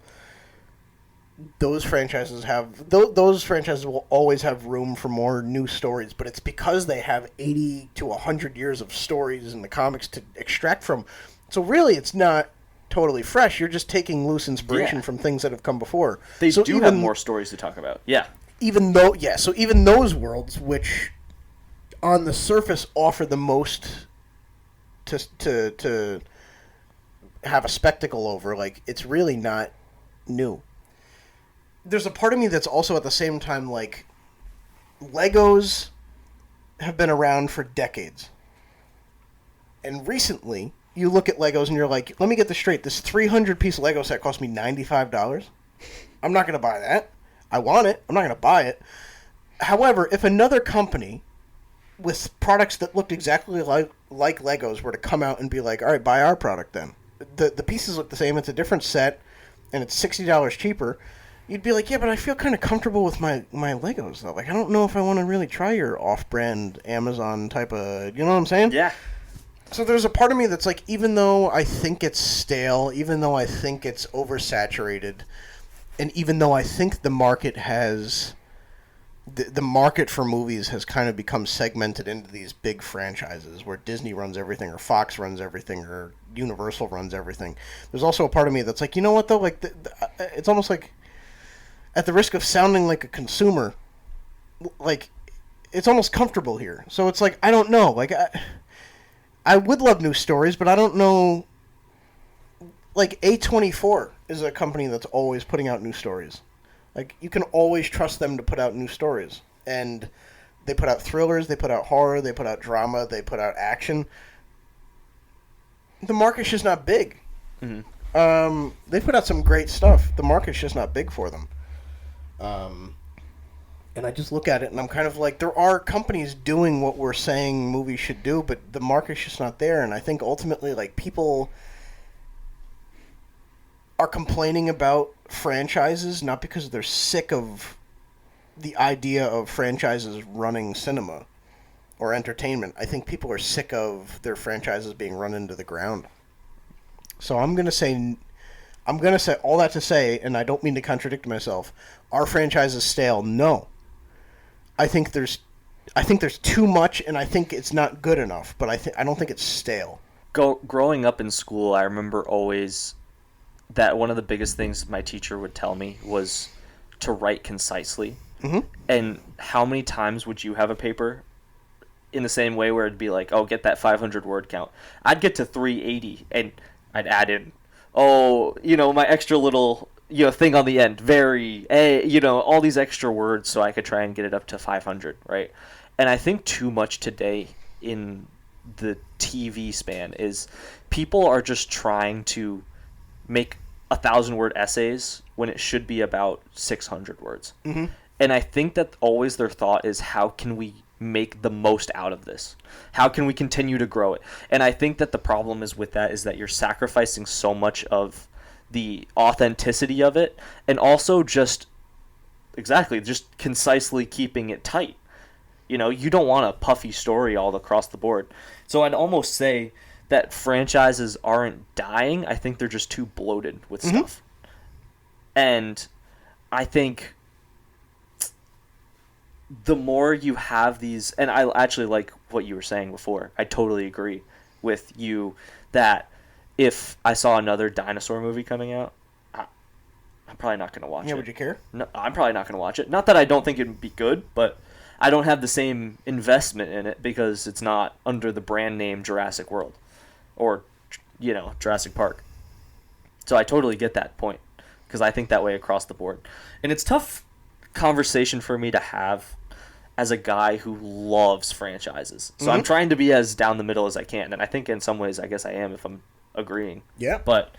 B: those franchises will always have room for more new stories, but it's because they have 80 to 100 years of stories in the comics to extract from. So really, it's not totally fresh. You're just taking loose inspiration from things that have come before.
A: They do have more stories to talk about. Yeah.
B: So even those worlds, which on the surface offer the most to have a spectacle over, like, it's really not new. There's a part of me that's also at the same time like, Legos have been around for decades. And recently, you look at Legos and you're like, let me get this straight. This 300-piece Lego set cost me $95. I'm not going to buy that. I want it. I'm not going to buy it. However, if another company with products that looked exactly like Legos were to come out and be like, all right, buy our product then. The pieces look the same. It's a different set, and it's $60 cheaper. You'd be like, yeah, but I feel kind of comfortable with my Legos, though. Like, I don't know if I want to really try your off-brand Amazon type of... You know what I'm saying?
A: Yeah.
B: So there's a part of me that's like, even though I think it's stale, even though I think it's oversaturated, and even though I think the market has... The market for movies has kind of become segmented into these big franchises where Disney runs everything, or Fox runs everything, or Universal runs everything. There's also a part of me that's like, you know what, though? Like, it's almost like, at the risk of sounding like a consumer, like, it's almost comfortable here. So it's like, I don't know. Like, I would love new stories, but I don't know. Like, A24 is a company that's always putting out new stories. Like, you can always trust them to put out new stories. And they put out thrillers, they put out horror, they put out drama, they put out action. The market's just not big. Mm-hmm. They put out some great stuff. The market's just not big for them. And I just look at it and I'm kind of like, there are companies doing what we're saying movies should do, but the market's just not there. And I think ultimately, like, people are complaining about franchises not because they're sick of the idea of franchises running cinema or entertainment. I think people are sick of their franchises being run into the ground. So I'm going to say all that to say, and I don't mean to contradict myself, our franchise is stale. No. I think there's too much, and I think it's not good enough, but I don't think it's stale.
A: Growing up in school, I remember always that one of the biggest things my teacher would tell me was to write concisely. Mm-hmm. And how many times would you have a paper in the same way where it'd be like, oh, get that 500 word count. I'd get to 380 and I'd add in, my extra little, thing on the end, all these extra words so I could try and get it up to 500, right? And I think too much today in the TV span is people are just trying to make 1,000-word essays when it should be about 600 words. Mm-hmm. And I think that always their thought is, how can we make the most out of this? How can we continue to grow it? And I think that the problem is with that is that you're sacrificing so much of the authenticity of it, and also just concisely keeping it tight. You don't want a puffy story all across the board. So I'd almost say that franchises aren't dying. I think they're just too bloated with stuff. And I think the more you have these, and I actually like what you were saying before. I totally agree with you that if I saw another dinosaur movie coming out, I'm probably not going to watch it.
B: Yeah, would you care?
A: No, I'm probably not going to watch it. Not that I don't think it would be good, but I don't have the same investment in it because it's not under the brand name Jurassic World or, Jurassic Park. So I totally get that point because I think that way across the board. And it's tough conversation for me to have as a guy who loves franchises. So I'm trying to be as down the middle as I can, and I think in some ways I guess I am if I'm agreeing.
B: Yeah.
A: But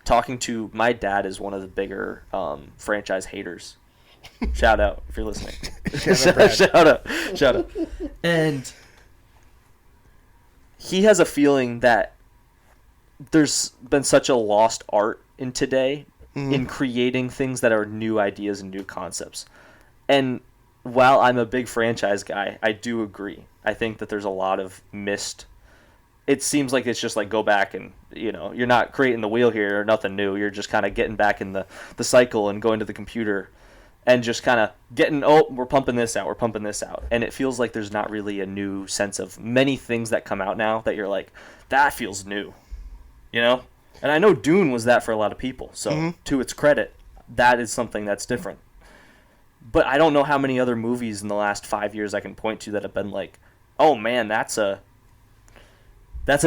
A: talking to my dad is one of the bigger franchise haters. Shout out if you're listening. Shout out. And he has a feeling that there's been such a lost art in today in creating things that are new ideas and new concepts. And while I'm a big franchise guy, I do agree. I think that there's a lot of missed. It seems like it's just like go back and, you're not creating the wheel here or nothing new. You're just kind of getting back in the cycle and going to the computer and just kind of getting, we're pumping this out. And it feels like there's not really a new sense of many things that come out now that you're like, that feels new, And I know Dune was that for a lot of people. So to its credit, that is something that's different. But I don't know how many other movies in the last 5 years I can point to that have been like, oh man, that's a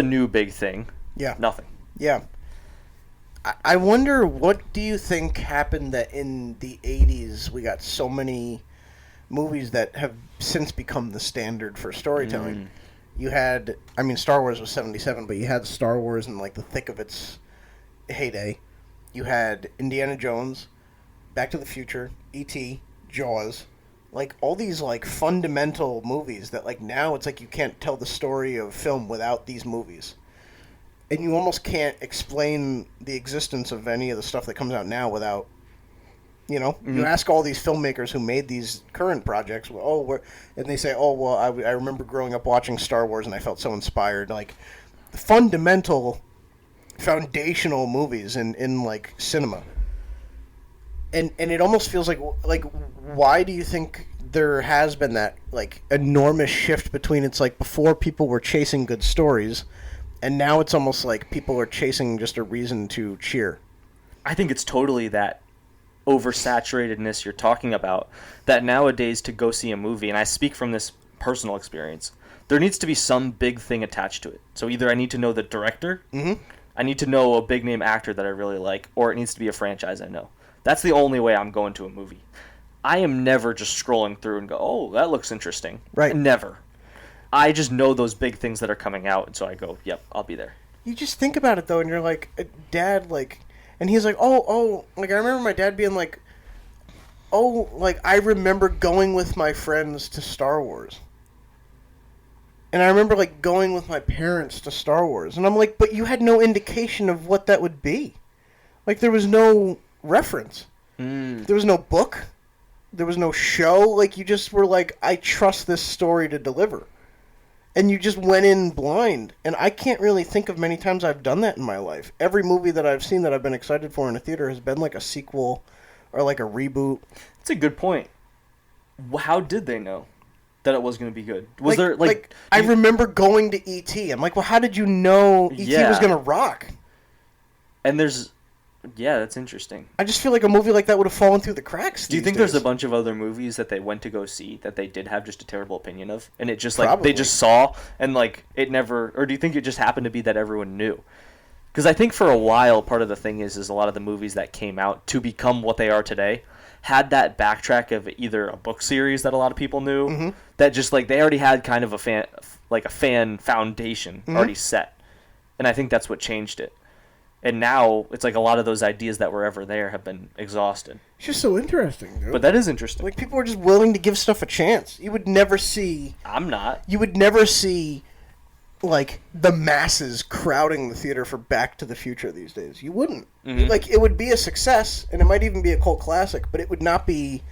A: new big thing.
B: Yeah.
A: Nothing.
B: Yeah. I wonder, what do you think happened that in the 80s we got so many movies that have since become the standard for storytelling? You had, Star Wars was 77, but you had Star Wars in like the thick of its heyday. You had Indiana Jones, Back to the Future, E.T., Jaws, like all these like fundamental movies that like now it's like you can't tell the story of film without these movies. And you almost can't explain the existence of any of the stuff that comes out now without, you ask all these filmmakers who made these current projects, and they say, I remember growing up watching Star Wars and I felt so inspired. Like, the fundamental, foundational movies in like cinema. And it almost feels like why do you think there has been that like enormous shift between it's like before people were chasing good stories, and now it's almost like people are chasing just a reason to cheer?
A: I think it's totally that oversaturatedness you're talking about, that nowadays to go see a movie, and I speak from this personal experience, there needs to be some big thing attached to it. So either I need to know the director, I need to know a big name actor that I really like, or it needs to be a franchise I know. That's the only way I'm going to a movie. I am never just scrolling through and go, oh, that looks interesting.
B: Right.
A: Never. I just know those big things that are coming out, and so I go, yep, I'll be there.
B: You just think about it, though, and you're like, Dad, like, and he's like, like, I remember my dad being like, like, I remember going with my friends to Star Wars. And I remember, like, going with my parents to Star Wars. And I'm like, but you had no indication of what that would be. Like, there was no reference. There was no book. There was no show. Like, you just were like, I trust this story to deliver. And you just went in blind. And I can't really think of many times I've done that in my life. Every movie that I've seen that I've been excited for in a theater has been like a sequel or like a reboot.
A: That's a good point. How did they know that it was going to be good? Was
B: like,
A: there like
B: I remember going to E.T. I'm like, well, how did you know E.T. was going to rock?
A: And that's interesting.
B: I just feel like a movie like that would have fallen through the cracks.
A: Do you think there's a bunch of other movies that they went to go see that they did have just a terrible opinion of, and it just like Probably. They just saw and like it never, or do you think it just happened to be that everyone knew? Because I think for a while part of the thing is a lot of the movies that came out to become what they are today had that backtrack of either a book series that a lot of people knew that just like they already had kind of a fan foundation already set, and I think that's what changed it. And now it's like a lot of those ideas that were ever there have been exhausted.
B: It's just so interesting, dude.
A: But that is interesting.
B: Like, people are just willing to give stuff a chance. You would never see...
A: I'm not.
B: You would never see, like, the masses crowding the theater for Back to the Future these days. You wouldn't. Like, it would be a success, and it might even be a cult classic, but it would not be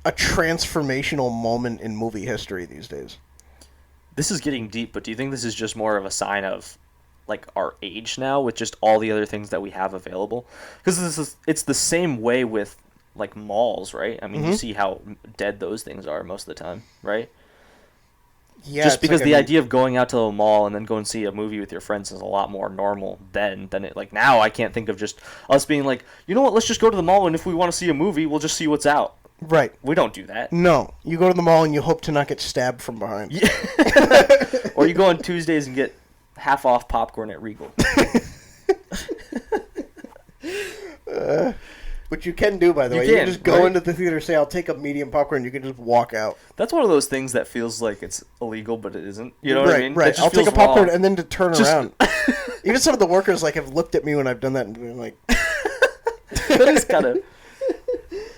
B: a transformational moment in movie history these days.
A: This is getting deep, but do you think this is just more of a sign of like our age now with just all the other things that we have available? Because it's the same way with like malls, right? I mean, you see how dead those things are most of the time, right?
B: Yeah.
A: Just because the idea of going out to a mall and then go and see a movie with your friends is a lot more normal than it like now. I can't think of just us being like, you know what, let's just go to the mall and if we want to see a movie, we'll just see what's out.
B: Right.
A: We don't do that.
B: No. You go to the mall and you hope to not get stabbed from behind.
A: Yeah. Or you go on Tuesdays and get half off popcorn at Regal.
B: Which you can do, by the way. You can just go into the theater, say, I'll take a medium popcorn, you can just walk out.
A: That's one of those things that feels like it's illegal, but it isn't. You know what I mean?
B: Right. I'll take a popcorn and then to turn around. Even some of the workers have looked at me when I've done that and been like...
A: That is kind of...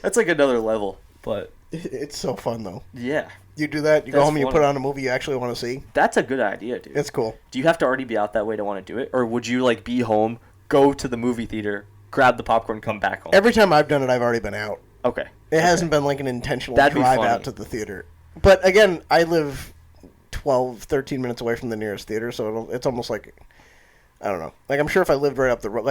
A: That's like another level, but...
B: It's so fun, though.
A: Yeah.
B: You do that, you go home and you put on a movie you actually want to see.
A: That's a good idea, dude.
B: It's cool.
A: Do you have to already be out that way to want to do it? Or would you, be home, go to the movie theater, grab the popcorn, come back home?
B: Every time I've done it, I've already been out.
A: Okay.
B: It hasn't been an intentional drive out to the theater. But again, I live 12, 13 minutes away from the nearest theater, so it's almost like, I don't know. I'm sure if I lived right up the road,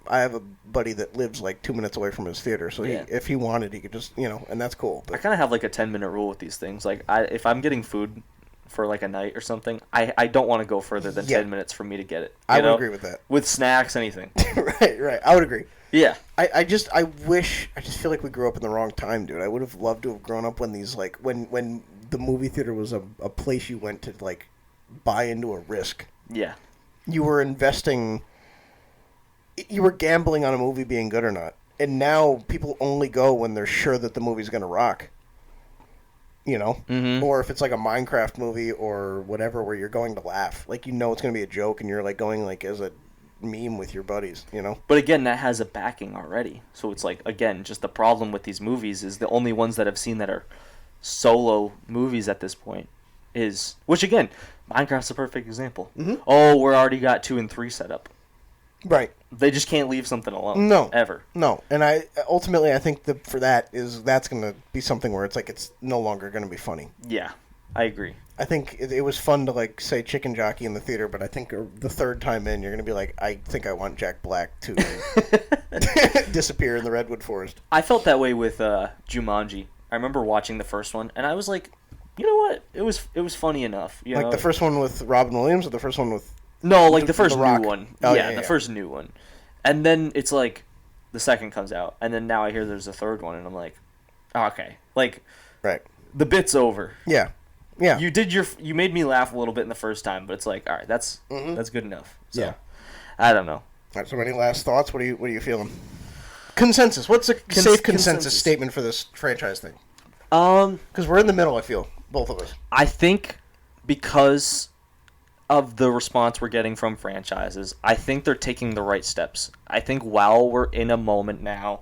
B: I have a buddy that lives 2 minutes away from his theater, so if he wanted, he could just, and that's cool. But I
A: kind of have a 10-minute rule with these things. If I'm getting food for a night or something, I don't want to go further than 10 minutes for me to get it.
B: I would agree with that.
A: With snacks, anything.
B: Right. I would agree.
A: Yeah.
B: I just feel like we grew up in the wrong time, dude. I would have loved to have grown up when these, when the movie theater was a place you went to, buy into a risk.
A: Yeah.
B: You were investing, you were gambling on a movie being good or not. And now people only go when they're sure that the movie's going to rock.
A: Mm-hmm.
B: Or if it's a Minecraft movie or whatever where you're going to laugh. it's going to be a joke and you're going as a meme with your buddies, But
A: again, that has a backing already. So it's again, just the problem with these movies is the only ones that I've seen that are solo movies at this point is, which again, Minecraft's a perfect example.
B: Mm-hmm.
A: Oh, we're already got 2 and 3 set up.
B: Right.
A: They just can't leave something alone.
B: No.
A: Ever.
B: No. And I think for that's going to be something where it's no longer going to be funny.
A: Yeah, I agree.
B: I think it was fun to say chicken jockey in the theater, but I think the third time in you're going to be I think I want Jack Black to disappear in the redwood forest.
A: I felt that way with Jumanji. I remember watching the first one and I was like, you know what? It was funny enough. You know?
B: The first one with Robin Williams or the first one with...
A: No, the first new one.
B: Oh,
A: the first new one. And then it's the second comes out. And then now I hear there's a third one and I'm like, oh, okay.
B: Right.
A: The bit's over.
B: Yeah. Yeah.
A: You made me laugh a little bit in the first time, but it's all right, that's good enough. So,
B: yeah.
A: I don't know.
B: All right, so any last thoughts? What are you feeling? Consensus. What's a safe consensus statement for this franchise thing? Because we're in the middle, I feel. Both of us.
A: I think because of the response we're getting from franchises, I think they're taking the right steps. I think while we're in a moment now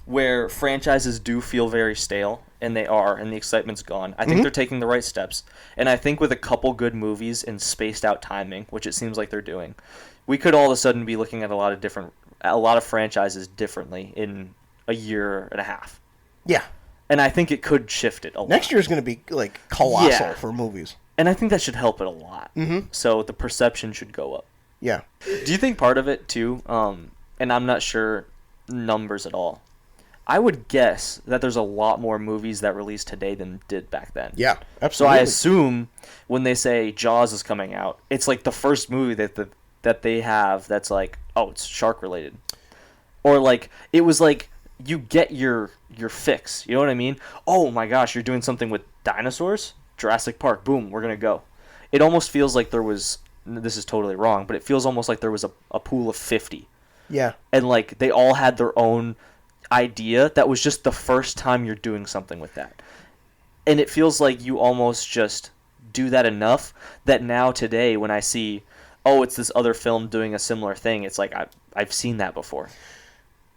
A: where franchises do feel very stale, and they are, and the excitement's gone, I think they're taking the right steps. And I think with a couple good movies and spaced out timing, which it seems like they're doing, we could all of a sudden be looking at a lot of franchises differently in a year and a half.
B: Yeah.
A: And I think it could shift it a lot.
B: Next year is going to be colossal for movies.
A: And I think that should help it a lot.
B: Mm-hmm.
A: So the perception should go up.
B: Yeah.
A: Do you think part of it, too, and I'm not sure numbers at all, I would guess that there's a lot more movies that release today than did back then.
B: Yeah, absolutely.
A: So I assume when they say Jaws is coming out, it's the first movie that they have that's it's shark-related. Or it was you get your fix. You know what I mean? Oh my gosh, you're doing something with dinosaurs? Jurassic Park, boom, we're going to go. It almost feels like there was, this is totally wrong, but it feels almost like there was a pool of 50.
B: Yeah.
A: And they all had their own idea that was just the first time you're doing something with that. And it feels like you almost just do that enough that now today when I see, oh, it's this other film doing a similar thing, it's I've seen that before.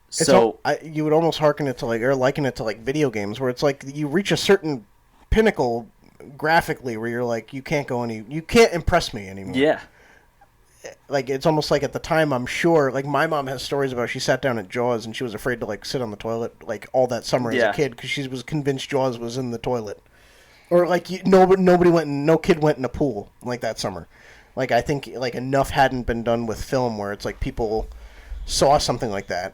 A: So
B: you would almost liken it to video games where it's you reach a certain pinnacle graphically where you're you can't impress me anymore.
A: Yeah.
B: It's almost at the time, I'm sure, my mom has stories about she sat down at Jaws and she was afraid to sit on the toilet all that summer as a kid because she was convinced Jaws was in the toilet. Or no kid went in a pool that summer. I think enough hadn't been done with film where it's people saw something like that.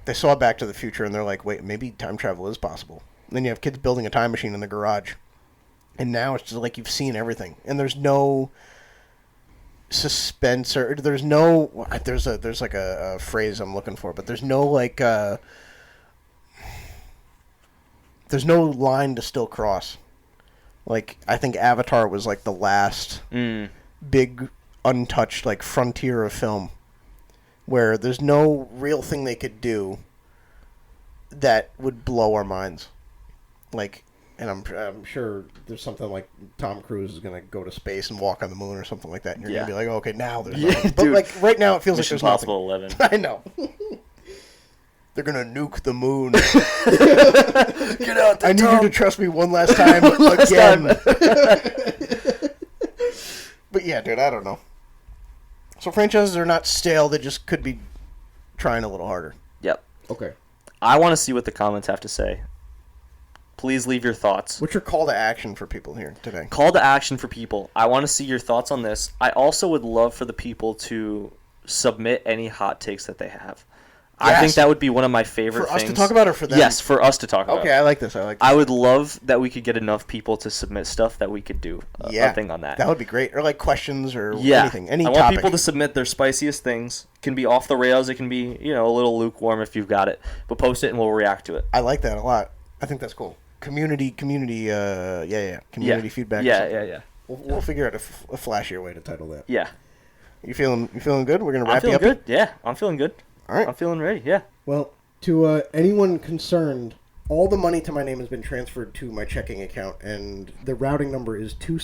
B: They saw Back to the Future and they're wait, maybe time travel is possible. And then you have kids building a time machine in the garage. And now it's just you've seen everything. And there's no suspense or there's a phrase I'm looking for, but there's no there's no line to still cross. I think Avatar was the last big untouched frontier of film where there's no real thing they could do that would blow our minds. Like, and I'm sure there's something like Tom Cruise is gonna go to space and walk on the moon or something like that. And you're gonna be like, oh, okay, now there's nothing. But
A: dude,
B: like right now, it feels
A: Mission
B: like there's
A: Impossible
B: nothing.
A: 11.
B: I know. They're gonna nuke the moon.
A: Get out there,
B: I need
A: Tom.
B: you to trust me one last time.
A: Last
B: again.
A: time.
B: But yeah, dude, I don't know. So franchises are not stale; they just could be trying a little harder.
A: Yep.
C: Okay.
A: I want to see what the comments have to say. Please leave your thoughts.
B: What's your call to action for people here today?
A: Call to action for people. I want to see your thoughts on this. I also would love for the people to submit any hot takes that they have. I
B: Yes.
A: think that would be one of my favorite
B: For us
A: things.
B: to talk about or for them?
A: Yes, for us to talk about.
B: Okay, I like this.
A: I would love that we could get enough people to submit stuff that we could do a thing on that.
B: That would be great. Or like questions or
A: Yeah.
B: anything. Any
A: I
B: topic.
A: want people to submit their spiciest things. It can be off the rails. It can be, a little lukewarm if you've got it. But post it and we'll react to it.
B: I like that a lot. I think that's cool. Community, Community feedback.
A: Yeah.
B: We'll figure out a flashier way to title that.
A: Yeah.
B: You feeling good? We're gonna wrap
A: I'm feeling
B: you up.
A: good. Yeah, I'm feeling good.
B: All right.
A: I'm feeling ready. Yeah.
C: Well, to anyone concerned, all the money to my name has been transferred to my checking account, and the routing number is 27.